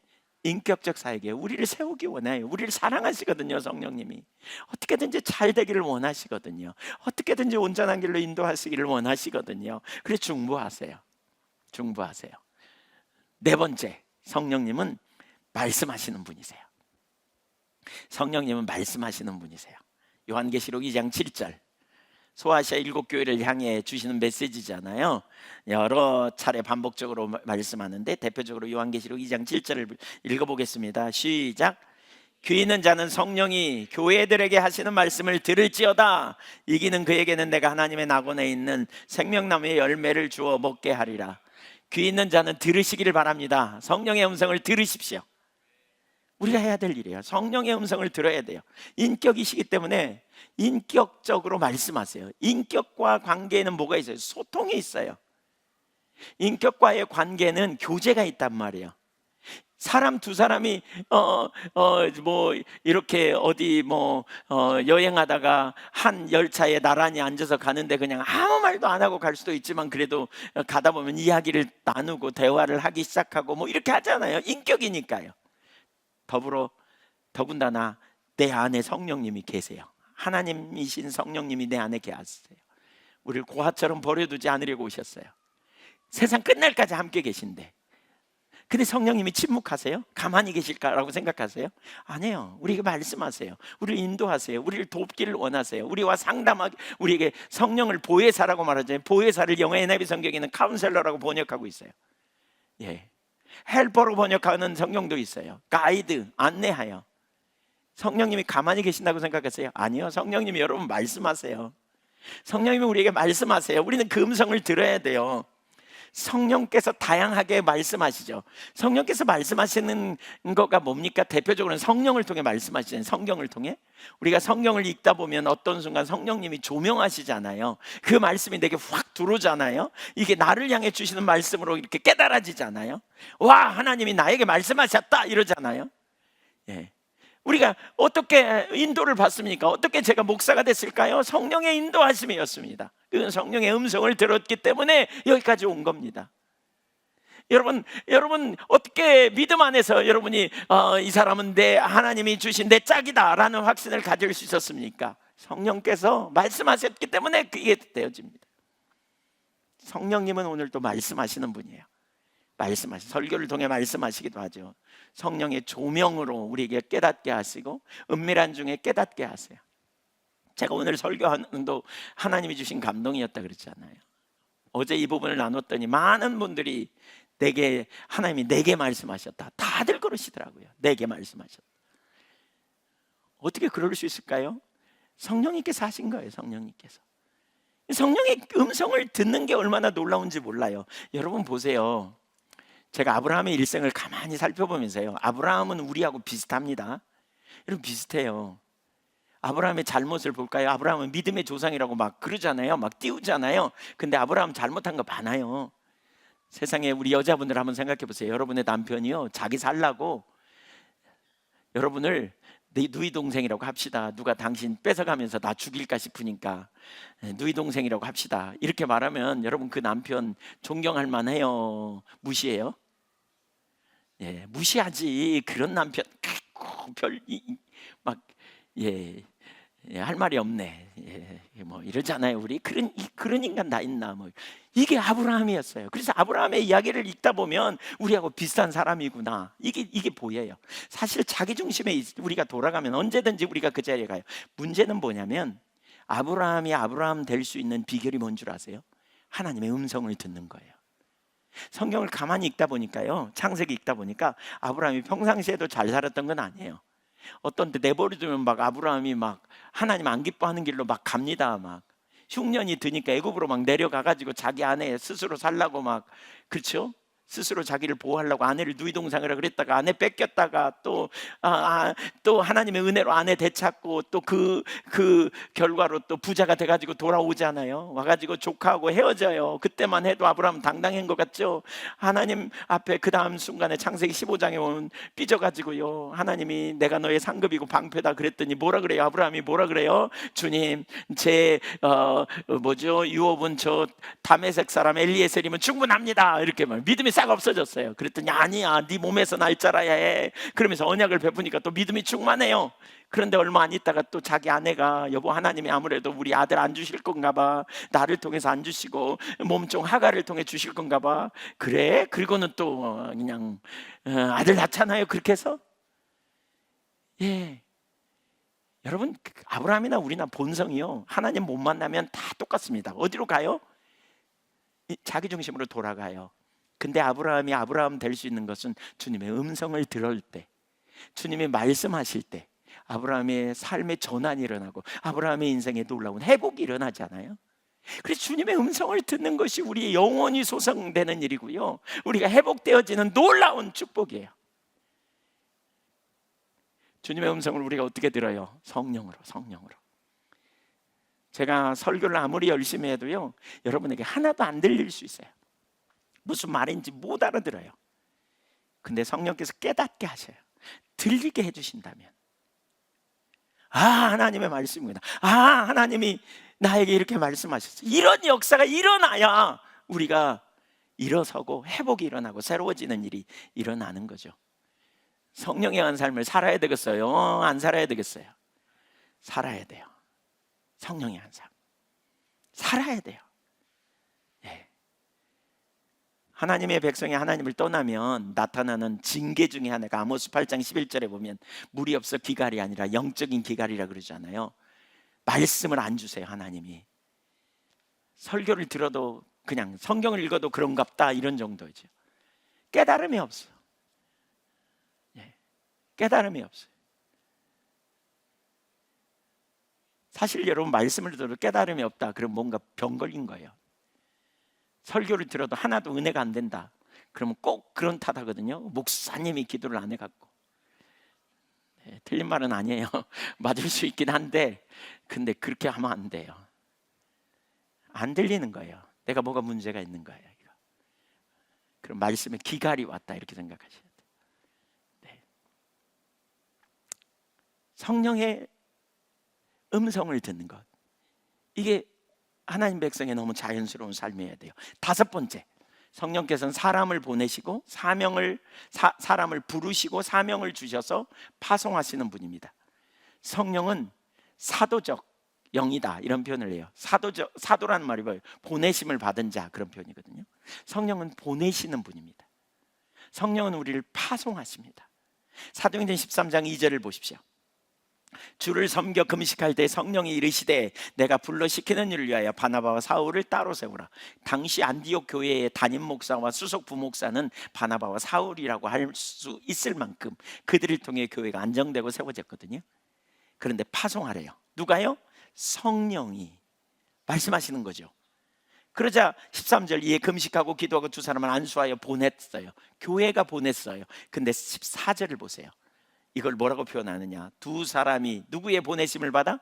인격적 사역이에요. 우리를 세우기 원해요. 우리를 사랑하시거든요. 성령님이 어떻게든지 잘 되기를 원하시거든요. 어떻게든지 온전한 길로 인도하시기를 원하시거든요. 그래서 중보하세요. 중보하세요. 네 번째, 성령님은 말씀하시는 분이세요. 성령님은 말씀하시는 분이세요. 요한계시록 2장 7절, 소아시아 7교회를 향해 주시는 메시지잖아요. 여러 차례 반복적으로 말씀하는데 대표적으로 요한계시록 2장 7절을 읽어보겠습니다. 시작. 귀 있는 자는 성령이 교회들에게 하시는 말씀을 들을지어다. 이기는 그에게는 내가 하나님의 낙원에 있는 생명나무의 열매를 주어 먹게 하리라. 귀 있는 자는 들으시기를 바랍니다. 성령의 음성을 들으십시오. 우리가 해야 될 일이에요. 성령의 음성을 들어야 돼요. 인격이시기 때문에 인격적으로 말씀하세요. 인격과 관계에는 뭐가 있어요? 소통이 있어요. 인격과의 관계는 교제가 있단 말이에요. 사람 두 사람이 뭐 이렇게 어디 여행하다가 한 열차에 나란히 앉아서 가는데 그냥 아무 말도 안 하고 갈 수도 있지만 그래도 가다 보면 이야기를 나누고 대화를 하기 시작하고 뭐 이렇게 하잖아요. 인격이니까요. 더군다나 내 안에 성령님이 계세요. 하나님이신 성령님이 내 안에 계세요. 우리를 고아처럼 버려두지 않으려고 오셨어요. 세상 끝날까지 함께 계신데, 근데 성령님이 침묵하세요? 가만히 계실까라고 생각하세요? 아니에요. 우리에게 말씀하세요. 우리를 인도하세요. 우리를 돕기를 원하세요. 우리와 상담하게, 우리에게 성령을 보혜사라고 말하잖아요. 보혜사를 영어 NIV 성경에는 카운셀러라고 번역하고 있어요. 예, 헬퍼로 번역하는 성경도 있어요. 가이드, 안내하여. 성령님이 가만히 계신다고 생각하세요? 아니요. 성령님이 여러분 말씀하세요. 성령님이 우리에게 말씀하세요. 우리는 그 음성을 들어야 돼요. 성령께서 다양하게 말씀하시죠. 성령께서 말씀하시는 거가 뭡니까? 대표적으로는 성령을 통해 말씀하시잖아요. 성경을 통해. 우리가 성경을 읽다 보면 어떤 순간 성령님이 조명하시잖아요. 그 말씀이 내게 확 들어오잖아요. 이게 나를 향해 주시는 말씀으로 이렇게 깨달아지잖아요. 와, 하나님이 나에게 말씀하셨다 이러잖아요. 예. 우리가 어떻게 인도를 받습니까? 어떻게 제가 목사가 됐을까요? 성령의 인도하심이었습니다. 그건 성령의 음성을 들었기 때문에 여기까지 온 겁니다. 여러분 어떻게 믿음 안에서 여러분이 이 사람은 하나님이 주신 내 짝이다 라는 확신을 가질 수 있었습니까? 성령께서 말씀하셨기 때문에 그게 되어집니다. 성령님은 오늘 또 말씀하시는 분이에요. 설교를 통해 말씀하시기도 하죠. 성령의 조명으로 우리에게 깨닫게 하시고 은밀한 중에 깨닫게 하세요. 제가 오늘 설교하는도 하나님이 주신 감동이었다 그랬잖아요. 어제 이 부분을 나눴더니 많은 분들이 하나님이 내게 말씀하셨다. 다들 그러시더라고요. 내게 말씀하셨다. 어떻게 그럴 수 있을까요? 성령님께서 하신 거예요. 성령님께서. 성령의 음성을 듣는 게 얼마나 놀라운지 몰라요. 여러분 보세요. 제가 아브라함의 일생을 가만히 살펴보면서요, 아브라함은 우리하고 비슷합니다. 여러분 비슷해요. 아브라함의 잘못을 볼까요? 아브라함은 믿음의 조상이라고 막 그러잖아요. 막 띄우잖아요. 근데 아브라함 잘못한 거 많아요. 세상에 우리 여자분들 한번 생각해 보세요. 여러분의 남편이요, 자기 살라고 여러분을 네 누이 동생이라고 합시다. 누가 당신 뺏어가면서 나 죽일까 싶으니까 누이 동생이라고 합시다. 이렇게 말하면 여러분 그 남편 존경할 만해요? 무시해요? 예, 무시하지. 그런 남편 할 말이 없네. 뭐 이러잖아요. 우리 그런 인간 다 있나 뭐. 이게 아브라함이었어요. 그래서 아브라함의 이야기를 읽다 보면 우리하고 비슷한 사람이구나. 이게 보여요. 사실 자기 중심에 우리가 돌아가면 언제든지 우리가 그 자리에 가요. 문제는 뭐냐면 아브라함이 아브라함 될 수 있는 비결이 뭔 줄 아세요? 하나님의 음성을 듣는 거예요. 성경을 가만히 읽다 보니까요, 창세기 읽다 보니까 아브라함이 평상시에도 잘 살았던 건 아니에요. 어떤 때 내버려두면 막 아브라함이 막 하나님 안 기뻐하는 길로 막 갑니다. 막 흉년이 드니까 애굽으로 막 내려가가지고 자기 아내 스스로 살라고 막, 그렇죠? 스스로 자기를 보호하려고 아내를 누이 동생이라 그랬다가 아내 뺏겼다가 또 하나님의 은혜로 아내 되찾고 또 그 결과로 또 부자가 돼가지고 돌아오잖아요. 와가지고 조카하고 헤어져요. 그때만 해도 아브라함 당당한 것 같죠? 하나님 앞에 그 다음 순간에 창세기 15장에 보면 삐져가지고요, 하나님이 내가 너의 상급이고 방패다 그랬더니 뭐라 그래요? 아브라함이 뭐라 그래요? 주님, 제 유업은 저 다메섹 사람 엘리에셀이면 충분합니다. 이렇게 말, 믿음의 싹 없어졌어요. 그랬더니 아니야, 네 몸에서 날 자라야 해. 그러면서 언약을 베푸니까 또 믿음이 충만해요. 그런데 얼마 안 있다가 또 자기 아내가 여보, 하나님이 아무래도 우리 아들 안 주실 건가 봐. 나를 통해서 안 주시고 몸종 하가를 통해 주실 건가 봐. 그래? 그리고는 또 그냥 아들 낳잖아요. 그렇게 해서. 예, 여러분, 아브라함이나 우리나 본성이요, 하나님 못 만나면 다 똑같습니다. 어디로 가요? 자기 중심으로 돌아가요. 근데 아브라함이 아브라함 될 수 있는 것은 주님의 음성을 들을 때, 주님이 말씀하실 때 아브라함의 삶의 전환이 일어나고 아브라함의 인생에 놀라운 회복이 일어나잖아요. 그래서 주님의 음성을 듣는 것이 우리의 영원히 소성되는 일이고요, 우리가 회복되어지는 놀라운 축복이에요. 주님의 음성을 우리가 어떻게 들어요? 성령으로. 제가 설교를 아무리 열심히 해도요, 여러분에게 하나도 안 들릴 수 있어요. 무슨 말인지 못 알아들어요. 근데 성령께서 깨닫게 하셔요. 들리게 해주신다면, 아, 하나님의 말씀입니다. 아, 하나님이 나에게 이렇게 말씀하셨어요. 이런 역사가 일어나야 우리가 일어서고 회복이 일어나고 새로워지는 일이 일어나는 거죠. 성령에 의한 삶을 살아야 되겠어요? 안 살아야 되겠어요? 살아야 돼요. 성령에 의한 삶 살아야 돼요. 예. 하나님의 백성이 하나님을 떠나면 나타나는 징계 중에 하나가 아모스 8장 11절에 보면 물이 없어 기갈이 아니라 영적인 기갈이라 그러잖아요. 말씀을 안 주세요. 하나님이 설교를 들어도 그냥 성경을 읽어도 그런갑다 이런 정도죠. 깨달음이 없어. 깨달음이 없어요. 사실 여러분, 말씀을 들어도 깨달음이 없다, 그럼 뭔가 병 걸린 거예요. 설교를 들어도 하나도 은혜가 안 된다, 그러면 꼭 그런 탓하거든요. 목사님이 기도를 안 해갖고. 네, 틀린 말은 아니에요. 맞을 수 있긴 한데, 근데 그렇게 하면 안 돼요. 안 들리는 거예요. 내가 뭐가 문제가 있는 거예요. 그럼 말씀에 기갈이 왔다 이렇게 생각하셔야 돼요. 성령의 음성을 듣는 것, 이게 하나님 백성의 너무 자연스러운 삶이어야 돼요. 다섯 번째, 성령께서는 사람을 보내시고 사람을 부르시고 사명을 주셔서 파송하시는 분입니다. 성령은 사도적 영이다 이런 표현을 해요. 사도라는 말이 뭐예요? 보내심을 받은 자, 그런 표현이거든요. 성령은 보내시는 분입니다. 성령은 우리를 파송하십니다. 사도행전 13장 2절을 보십시오. 주를 섬겨 금식할 때 성령이 이르시되 내가 불러 시키는 일을 위하여 바나바와 사울을 따로 세우라. 당시 안디옥 교회의 담임 목사와 수석 부목사는 바나바와 사울이라고 할 수 있을 만큼 그들을 통해 교회가 안정되고 세워졌거든요. 그런데 파송하래요. 누가요? 성령이 말씀하시는 거죠. 그러자 13절, 이에 금식하고 기도하고 두 사람을 안수하여 보냈어요. 교회가 보냈어요. 근데 14절을 보세요. 이걸 뭐라고 표현하느냐? 두 사람이 누구의 보내심을 받아?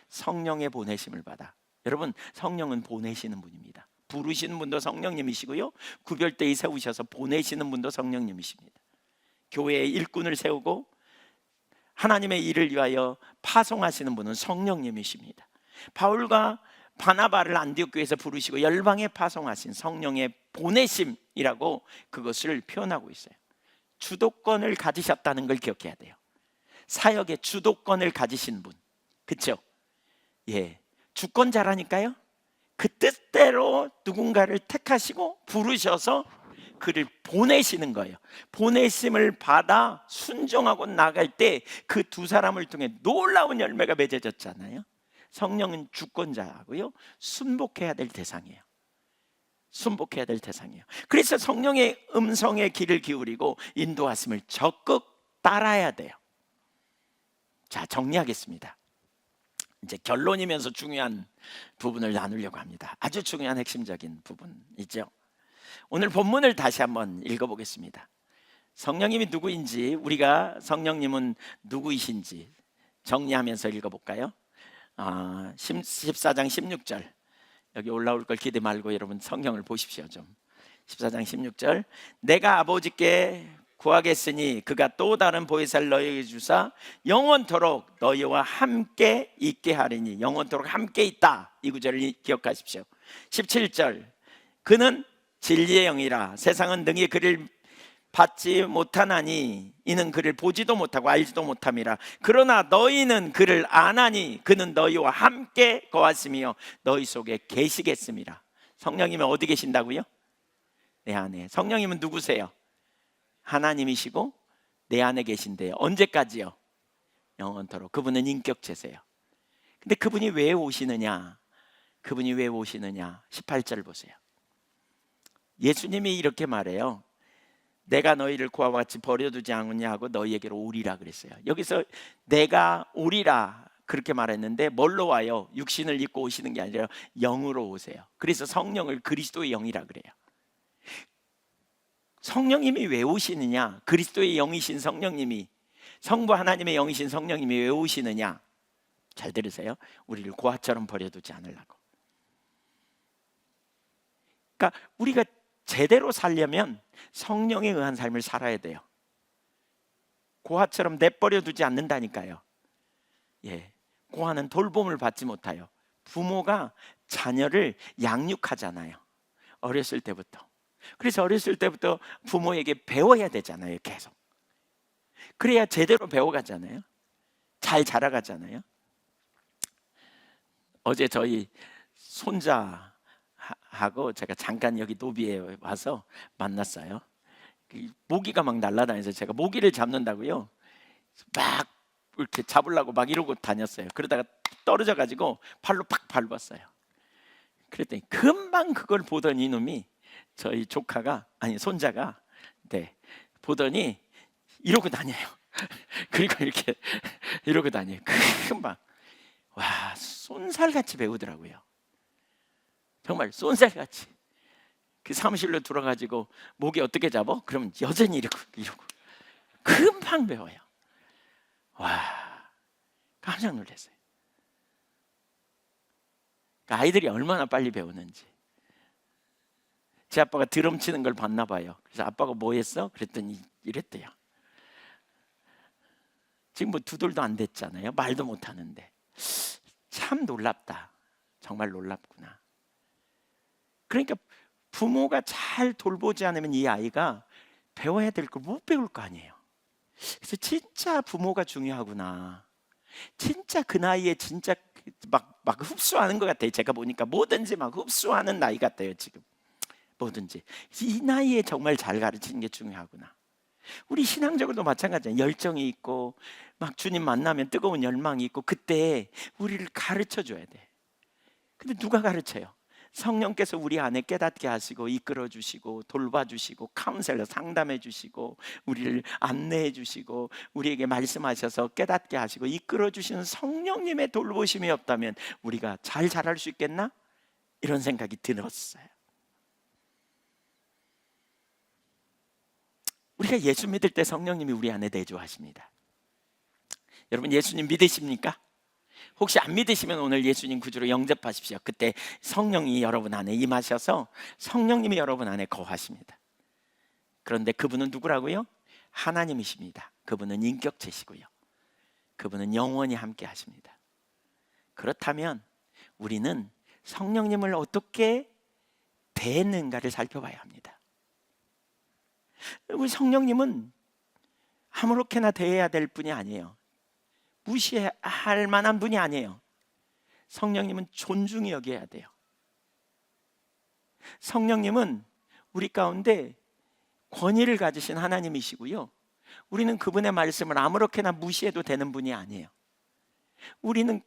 성령의 보내심을 받아. 여러분, 성령은 보내시는 분입니다. 부르시는 분도 성령님이시고요, 구별되이 세우셔서 보내시는 분도 성령님이십니다. 교회의 일꾼을 세우고 하나님의 일을 위하여 파송하시는 분은 성령님이십니다. 바울과 바나바를 안디옥 교회에서 부르시고 열방에 파송하신 성령의 보내심이라고 그것을 표현하고 있어요. 주도권을 가지셨다는 걸 기억해야 돼요. 사역의 주도권을 가지신 분, 그렇죠? 예, 주권자라니까요. 그 뜻대로 누군가를 택하시고 부르셔서 그를 보내시는 거예요. 보내심을 받아 순종하고 나갈 때 그 두 사람을 통해 놀라운 열매가 맺어졌잖아요. 성령은 주권자고요, 순복해야 될 대상이에요. 순복해야 될 대상이에요. 그래서 성령의 음성에 귀를 기울이고 인도하심을 적극 따라야 돼요. 자, 정리하겠습니다. 이제 결론이면서 중요한 부분을 나누려고 합니다. 아주 중요한 핵심적인 부분이죠. 오늘 본문을 다시 한번 읽어보겠습니다. 성령님이 누구인지, 우리가 성령님은 누구이신지 정리하면서 읽어볼까요? 14장 16절, 여기 올라올 걸 기대 말고 여러분 성경을 보십시오. 좀 14장 16절, 내가 아버지께 구하겠으니 그가 또 다른 보혜사를 너희에게 주사 영원토록 너희와 함께 있게 하리니. 영원토록 함께 있다, 이 구절을 기억하십시오. 17절, 그는 진리의 영이라. 세상은 능히 그를 받지 못하나니 이는 그를 보지도 못하고 알지도 못함이라. 그러나 너희는 그를 아나니 그는 너희와 함께 거하시며 너희 속에 계시겠습니다. 성령님은 어디 계신다고요? 내 안에. 성령님은 누구세요? 하나님이시고 내 안에 계신데요. 언제까지요? 영원토록. 그분은 인격체세요. 근데 그분이 왜 오시느냐? 그분이 왜 오시느냐? 18절 보세요. 예수님이 이렇게 말해요. 내가 너희를 그와 같이 버려두지 않느냐 하고 너희에게로 오리라 그랬어요. 여기서 내가 오리라 그렇게 말했는데 뭘로 와요? 육신을 입고 오시는 게 아니라 영으로 오세요. 그래서 성령을 그리스도의 영이라 그래요. 성령님이 왜 오시느냐? 그리스도의 영이신 성령님이, 성부 하나님의 영이신 성령님이 왜 오시느냐? 잘 들으세요. 우리를 고아처럼 버려두지 않으려고. 그러니까 우리가 제대로 살려면 성령에 의한 삶을 살아야 돼요. 고아처럼 내버려두지 않는다니까요. 예, 고아는 돌봄을 받지 못해요. 부모가 자녀를 양육하잖아요. 어렸을 때부터. 그래서 어렸을 때부터 부모에게 배워야 되잖아요. 계속. 그래야 제대로 배워가잖아요. 잘 자라가잖아요. 어제 저희 손자 하고 제가 잠깐 여기 노비에 와서 만났어요. 모기가 막 날아다녀서 제가 모기를 잡는다고요. 막 이렇게 잡으려고 막 이러고 다녔어요. 그러다가 떨어져 가지고 발로 팍 밟았어요. 그랬더니 금방 그걸 보던 이놈이, 저희 조카가, 아니 손자가, 네, 보더니 이러고 다녀요. 그리고 이렇게 이러고 다녀요. 금방. 와, 쏜살같이 배우더라고요. 정말 쏜살같이. 그 사무실로 들어가지고 모기 어떻게 잡어? 그러면 여전히 이러고 금방 배워요. 와, 깜짝 놀랐어요. 그러니까 아이들이 얼마나 빨리 배우는지. 제 아빠가 드럼 치는 걸 봤나 봐요. 그래서 아빠가 뭐 했어? 그랬더니 이랬대요. 지금 뭐 2돌도 안 됐잖아요. 말도 못 하는데. 참 놀랍다. 정말 놀랍구나. 그러니까 부모가 잘 돌보지 않으면 이 아이가 배워야 될 걸 못 배울 거 아니에요. 그래서 진짜 부모가 중요하구나. 진짜 그 나이에 진짜 막 흡수하는 것 같아요. 제가 보니까 뭐든지 막 흡수하는 나이 같아요. 지금 뭐든지 이 나이에 정말 잘 가르치는 게 중요하구나. 우리 신앙적으로도 마찬가지예요. 열정이 있고 막 주님 만나면 뜨거운 열망이 있고 그때 우리를 가르쳐 줘야 돼. 근데 누가 가르쳐요? 성령께서 우리 안에 깨닫게 하시고 이끌어 주시고 돌봐 주시고 카운셀러 상담해 주시고 우리를 안내해 주시고 우리에게 말씀하셔서 깨닫게 하시고 이끌어 주시는 성령님의 돌보심이 없다면 우리가 잘 자랄 수 있겠나? 이런 생각이 들었어요. 우리가 예수 믿을 때 성령님이 우리 안에 내주하십니다. 여러분 예수님 믿으십니까? 혹시 안 믿으시면 오늘 예수님 구주로 영접하십시오. 그때 성령이 여러분 안에 임하셔서 성령님이 여러분 안에 거하십니다. 그런데 그분은 누구라고요? 하나님이십니다. 그분은 인격체시고요. 그분은 영원히 함께 하십니다. 그렇다면 우리는 성령님을 어떻게 대했는가를 살펴봐야 합니다. 우리 성령님은 아무렇게나 대해야 될 분이 아니에요. 무시할 만한 분이 아니에요. 성령님은 존중히 여겨야 돼요. 성령님은 우리 가운데 권위를 가지신 하나님이시고요. 우리는 그분의 말씀을 아무렇게나 무시해도 되는 분이 아니에요. 우리는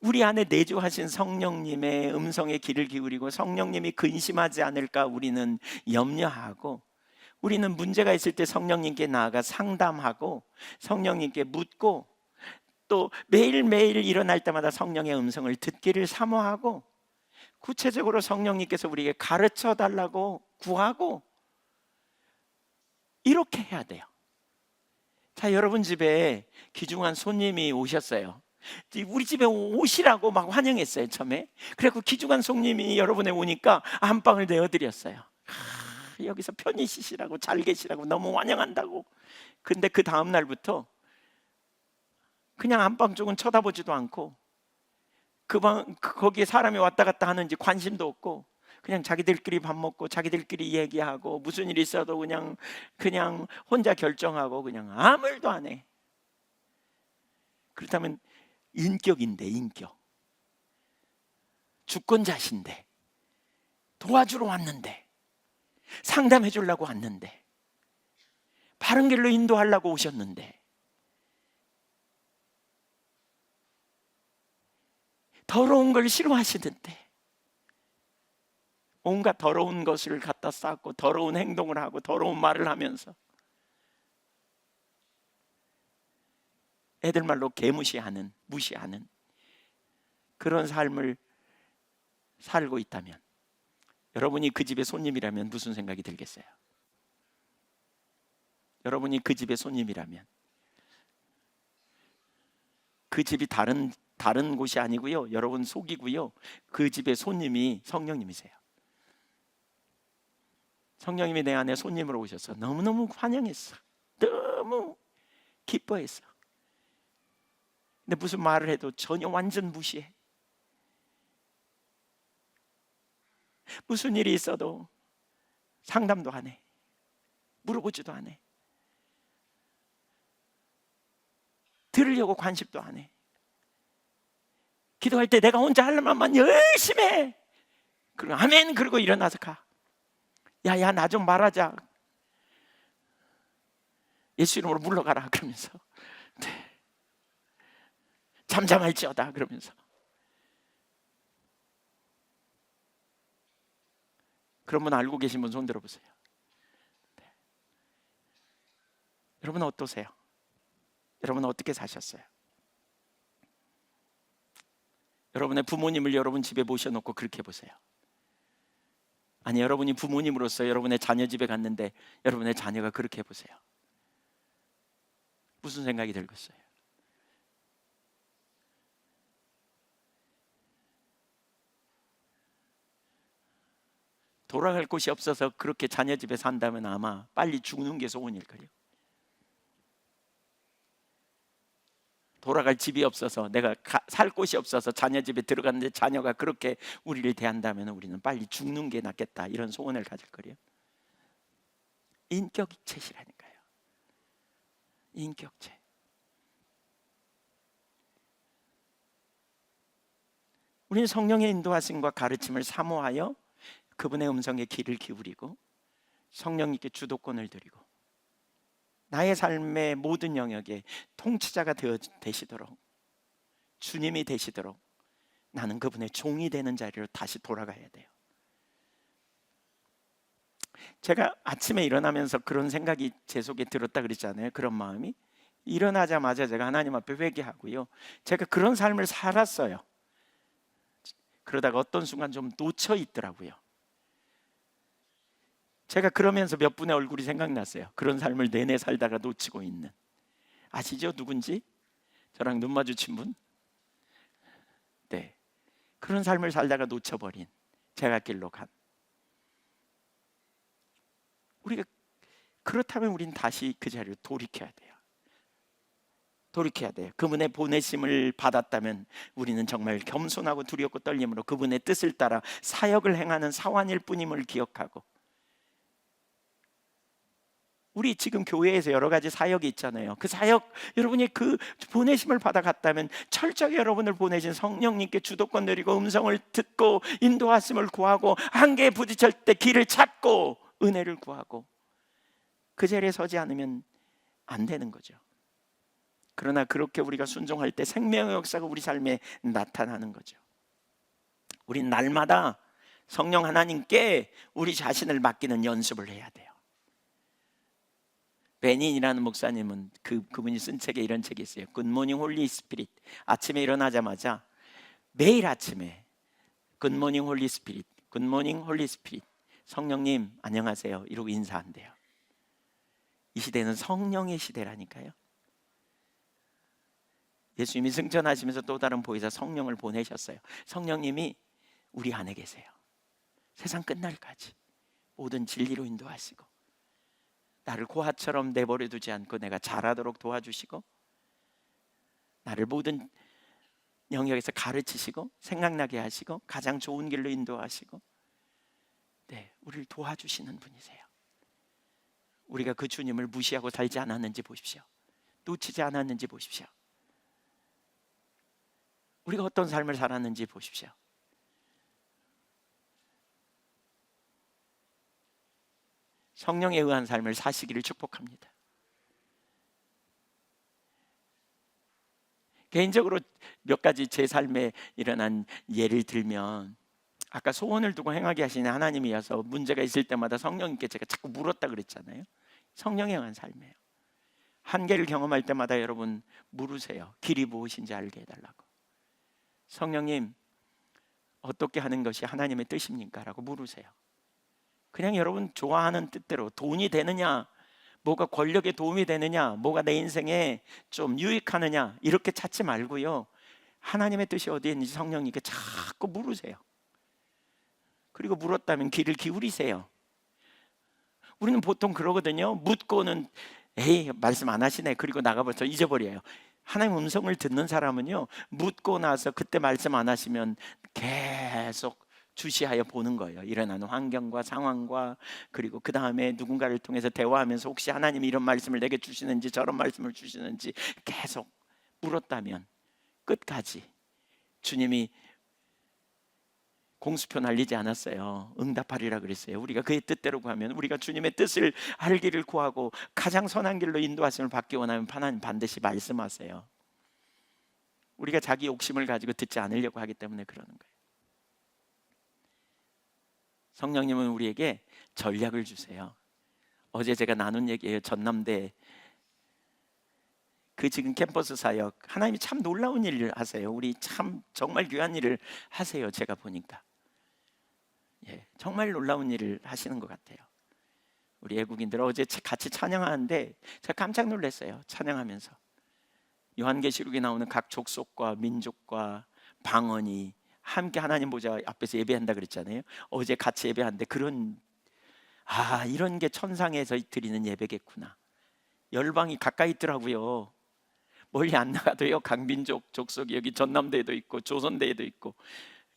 우리 안에 내주하신 성령님의 음성에 귀를 기울이고 성령님이 근심하지 않을까 우리는 염려하고, 우리는 문제가 있을 때 성령님께 나아가 상담하고 성령님께 묻고, 또 매일매일 일어날 때마다 성령의 음성을 듣기를 사모하고, 구체적으로 성령님께서 우리에게 가르쳐 달라고 구하고, 이렇게 해야 돼요. 자, 여러분 집에 귀중한 손님이 오셨어요. 우리 집에 오시라고 막 환영했어요, 처음에. 그래서 귀중한 손님이 여러분에 오니까 안방을 내어드렸어요. 여기서 편히 쉬시라고, 잘 계시라고, 너무 환영한다고. 근데 그 다음 날부터 그냥 안방 쪽은 쳐다보지도 않고, 거기에 사람이 왔다 갔다 하는지 관심도 없고, 그냥 자기들끼리 밥 먹고 자기들끼리 얘기하고 무슨 일 있어도 그냥 혼자 결정하고 그냥 아무 일도 안 해. 그렇다면 인격인데, 인격. 주권자신데, 도와주러 왔는데, 상담해 주려고 왔는데, 바른 길로 인도하려고 오셨는데, 더러운 걸 싫어하시는데 온갖 더러운 것을 갖다 쌓고 더러운 행동을 하고 더러운 말을 하면서 애들 말로 개무시하는, 무시하는 그런 삶을 살고 있다면, 여러분이 그 집의 손님이라면 무슨 생각이 들겠어요? 여러분이 그 집의 손님이라면, 그 집이 다른 곳이 아니고요, 여러분 속이고요, 그 집의 손님이 성령님이세요. 성령님이 내 안에 손님으로 오셔서 너무너무 환영했어. 너무 기뻐했어. 근데 무슨 말을 해도 전혀 완전 무시해. 무슨 일이 있어도 상담도 안 해. 물어보지도 안 해. 들으려고 관심도 안 해. 기도할 때 내가 혼자 할 말만 열심히 해. 그리고 아멘 그러고 일어나서 가. 야야 나 좀 말하자. 예수 이름으로 물러가라 그러면서. 네. 잠잠할지어다 그러면서. 그런 분 알고 계신 분 손 들어보세요. 네. 여러분은 어떠세요? 여러분은 어떻게 사셨어요? 여러분의 부모님을 여러분 집에 모셔놓고 그렇게 보세요. 아니, 여러분이 부모님으로서 여러분의 자녀 집에 갔는데 여러분의 자녀가 그렇게 보세요. 무슨 생각이 들겠어요? 돌아갈 곳이 없어서 그렇게 자녀 집에 산다면 아마 빨리 죽는 게 소원일걸요. 돌아갈 집이 없어서, 내가 살 곳이 없어서 자녀 집에 들어갔는데 자녀가 그렇게 우리를 대한다면 우리는 빨리 죽는 게 낫겠다, 이런 소원을 가질 거예요. 인격체시라니까요. 인격체. 우리는 성령의 인도하심과 가르침을 사모하여 그분의 음성에 귀를 기울이고 성령님께 주도권을 드리고 나의 삶의 모든 영역에 통치자가 되시도록, 주님이 되시도록 나는 그분의 종이 되는 자리로 다시 돌아가야 돼요. 제가 아침에 일어나면서 그런 생각이 제 속에 들었다 그랬잖아요. 그런 마음이 일어나자마자 제가 하나님 앞에 회개하고요, 제가 그런 삶을 살았어요. 그러다가 어떤 순간 좀 놓쳐 있더라고요. 제가 그러면서 몇 분의 얼굴이 생각났어요. 그런 삶을 내내 살다가 놓치고 있는, 아시죠? 누군지? 저랑 눈 마주친 분? 네, 그런 삶을 살다가 놓쳐버린, 제가 길로 간 우리가, 그렇다면 우리는 다시 그 자리로 돌이켜야 돼요. 돌이켜야 돼요. 그분의 보내심을 받았다면 우리는 정말 겸손하고 두렵고 떨림으로 그분의 뜻을 따라 사역을 행하는 사환일 뿐임을 기억하고, 우리 지금 교회에서 여러 가지 사역이 있잖아요. 그 사역, 여러분이 그 보내심을 받아갔다면 철저히 여러분을 보내신 성령님께 주도권 드리고 음성을 듣고 인도하심을 구하고 한계에 부딪힐 때 길을 찾고 은혜를 구하고 그 자리에 서지 않으면 안 되는 거죠. 그러나 그렇게 우리가 순종할 때 생명의 역사가 우리 삶에 나타나는 거죠. 우린 날마다 성령 하나님께 우리 자신을 맡기는 연습을 해야 돼요. 베닌이라는 목사님은 그분이 쓴 책에 이런 책이 있어요. 굿모닝 홀리 스피릿. 아침에 일어나자마자 매일 아침에 굿모닝 홀리 스피릿, 굿모닝 홀리 스피릿, 성령님 안녕하세요 이러고 인사한대요. 이 시대는 성령의 시대라니까요. 예수님이 승천하시면서 또 다른 보혜사 성령을 보내셨어요. 성령님이 우리 안에 계세요. 세상 끝날까지 모든 진리로 인도하시고 나를 고아처럼 내버려 두지 않고 내가 잘하도록 도와주시고 나를 모든 영역에서 가르치시고 생각나게 하시고 가장 좋은 길로 인도하시고 네, 우리를 도와주시는 분이세요. 우리가 그 주님을 무시하고 살지 않았는지 보십시오. 놓치지 않았는지 보십시오. 우리가 어떤 삶을 살았는지 보십시오. 성령에 의한 삶을 사시기를 축복합니다. 개인적으로 몇 가지 제 삶에 일어난 예를 들면, 아까 소원을 두고 행하게 하시는 하나님이어서 문제가 있을 때마다 성령님께 제가 자꾸 물었다 그랬잖아요. 성령에 의한 삶이에요. 한계를 경험할 때마다 여러분 물으세요. 길이 무엇인지 알게 해달라고. 성령님, 어떻게 하는 것이 하나님의 뜻입니까? 라고 물으세요. 그냥 여러분 좋아하는 뜻대로, 돈이 되느냐, 뭐가 권력에 도움이 되느냐, 뭐가 내 인생에 좀 유익하느냐, 이렇게 찾지 말고요, 하나님의 뜻이 어디에 있는지 성령님께 자꾸 물으세요. 그리고 물었다면 귀를 기울이세요. 우리는 보통 그러거든요. 묻고는 에이 말씀 안 하시네, 그리고 나가버려서 잊어버려요. 하나님 음성을 듣는 사람은요, 묻고 나서 그때 말씀 안 하시면 계속 주시하여 보는 거예요. 일어나는 환경과 상황과, 그리고 그 다음에 누군가를 통해서 대화하면서 혹시 하나님이 이런 말씀을 내게 주시는지 저런 말씀을 주시는지 계속 물었다면 끝까지 주님이 공수표 날리지 않았어요. 응답하리라 그랬어요. 우리가 그의 뜻대로 구하면, 우리가 주님의 뜻을 알기를 구하고 가장 선한 길로 인도하심을 받기 원하면 하나님 반드시 말씀하세요. 우리가 자기 욕심을 가지고 듣지 않으려고 하기 때문에 그러는 거예요. 성령님은 우리에게 전략을 주세요. 어제 제가 나눈 얘기예요. 전남대 그 지금 캠퍼스 사역, 하나님이 참 놀라운 일을 하세요. 우리 참 정말 귀한 일을 하세요. 제가 보니까 정말 놀라운 일을 하시는 것 같아요. 우리 외국인들 어제 같이 찬양하는데 제가 깜짝 놀랐어요. 찬양하면서 요한계시록에 나오는 각 족속과 민족과 방언이 함께 하나님 보좌 앞에서 예배한다 그랬잖아요. 어제 같이 예배하는데 이런 게 천상에서 드리는 예배겠구나. 열방이 가까이 있더라고요. 멀리 안 나가도요, 각 민족 족속이 여기 전남대에도 있고 조선대에도 있고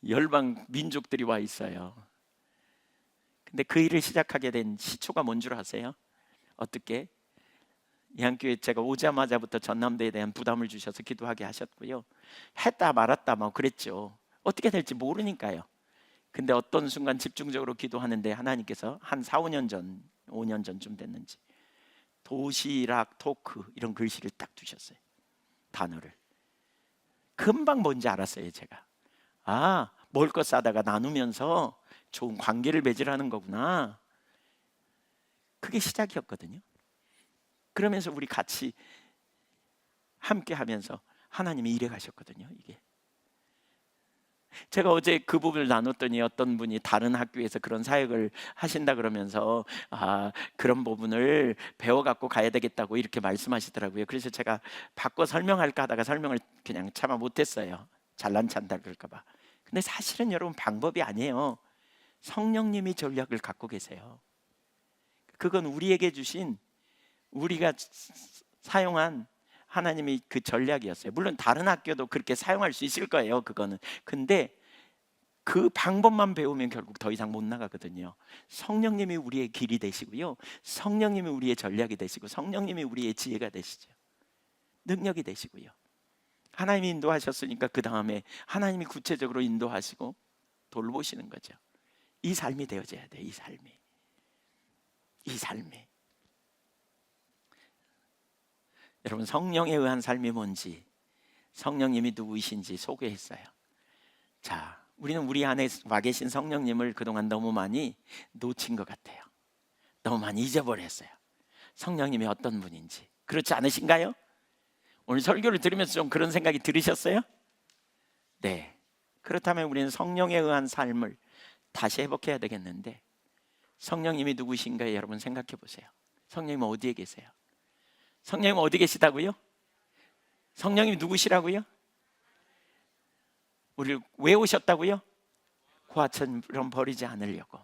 열방 민족들이 와 있어요. 근데 그 일을 시작하게 된 시초가 뭔 줄 아세요? 어떻게? 이 한교회 제가 오자마자부터 전남대에 대한 부담을 주셔서 기도하게 하셨고요, 했다 말았다 뭐 그랬죠. 어떻게 될지 모르니까요. 근데 어떤 순간 집중적으로 기도하는데 하나님께서 한 4, 5년 전, 5년 전쯤 됐는지 도시락 토크 이런 글씨를 딱 주셨어요. 단어를. 금방 뭔지 알았어요. 제가 먹을 것 싸다가 나누면서 좋은 관계를 맺으라는 거구나. 그게 시작이었거든요. 그러면서 우리 같이 함께 하면서 하나님이 일해 가셨거든요. 이게 제가 어제 그 부분을 나눴더니 어떤 분이 다른 학교에서 그런 사역을 하신다 그러면서 그런 부분을 배워갖고 가야 되겠다고 이렇게 말씀하시더라고요. 그래서 제가 바꿔 설명할까 하다가 설명을 그냥 차마 못했어요. 잘난 찬다 그럴까 봐. 근데 사실은 여러분 방법이 아니에요. 성령님이 전략을 갖고 계세요. 그건 우리에게 주신, 우리가 사용한 하나님이 그 전략이었어요. 물론 다른 학교도 그렇게 사용할 수 있을 거예요. 그거는. 근데 그 방법만 배우면 결국 더 이상 못 나가거든요. 성령님이 우리의 길이 되시고요, 성령님이 우리의 전략이 되시고, 성령님이 우리의 지혜가 되시죠. 능력이 되시고요. 하나님이 인도하셨으니까 그 다음에 하나님이 구체적으로 인도하시고 돌보시는 거죠. 이 삶이 되어져야 돼요. 이 삶이. 여러분, 성령에 의한 삶이 뭔지, 성령님이 누구이신지 소개했어요. 자, 우리는 우리 안에 와 계신 성령님을 그동안 너무 많이 놓친 것 같아요. 너무 많이 잊어버렸어요. 성령님이 어떤 분인지. 그렇지 않으신가요? 오늘 설교를 들으면서 좀 그런 생각이 들으셨어요? 네. 그렇다면 우리는 성령에 의한 삶을 다시 회복해야 되겠는데, 성령님이 누구신가요? 여러분 생각해 보세요. 성령님은 어디에 계세요? 성령님 어디 계시다고요? 성령님이 누구시라고요? 우리를 왜 오셨다고요? 고아처럼 버리지 않으려고.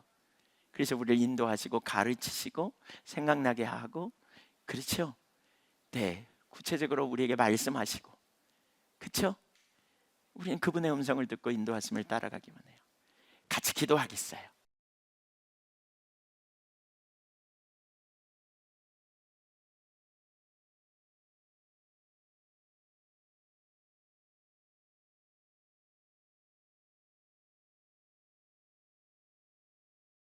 그래서 우리를 인도하시고 가르치시고 생각나게 하고, 그렇죠? 네, 구체적으로 우리에게 말씀하시고, 그렇죠? 우리는 그분의 음성을 듣고 인도하심을 따라가기만 해요. 같이 기도하겠어요.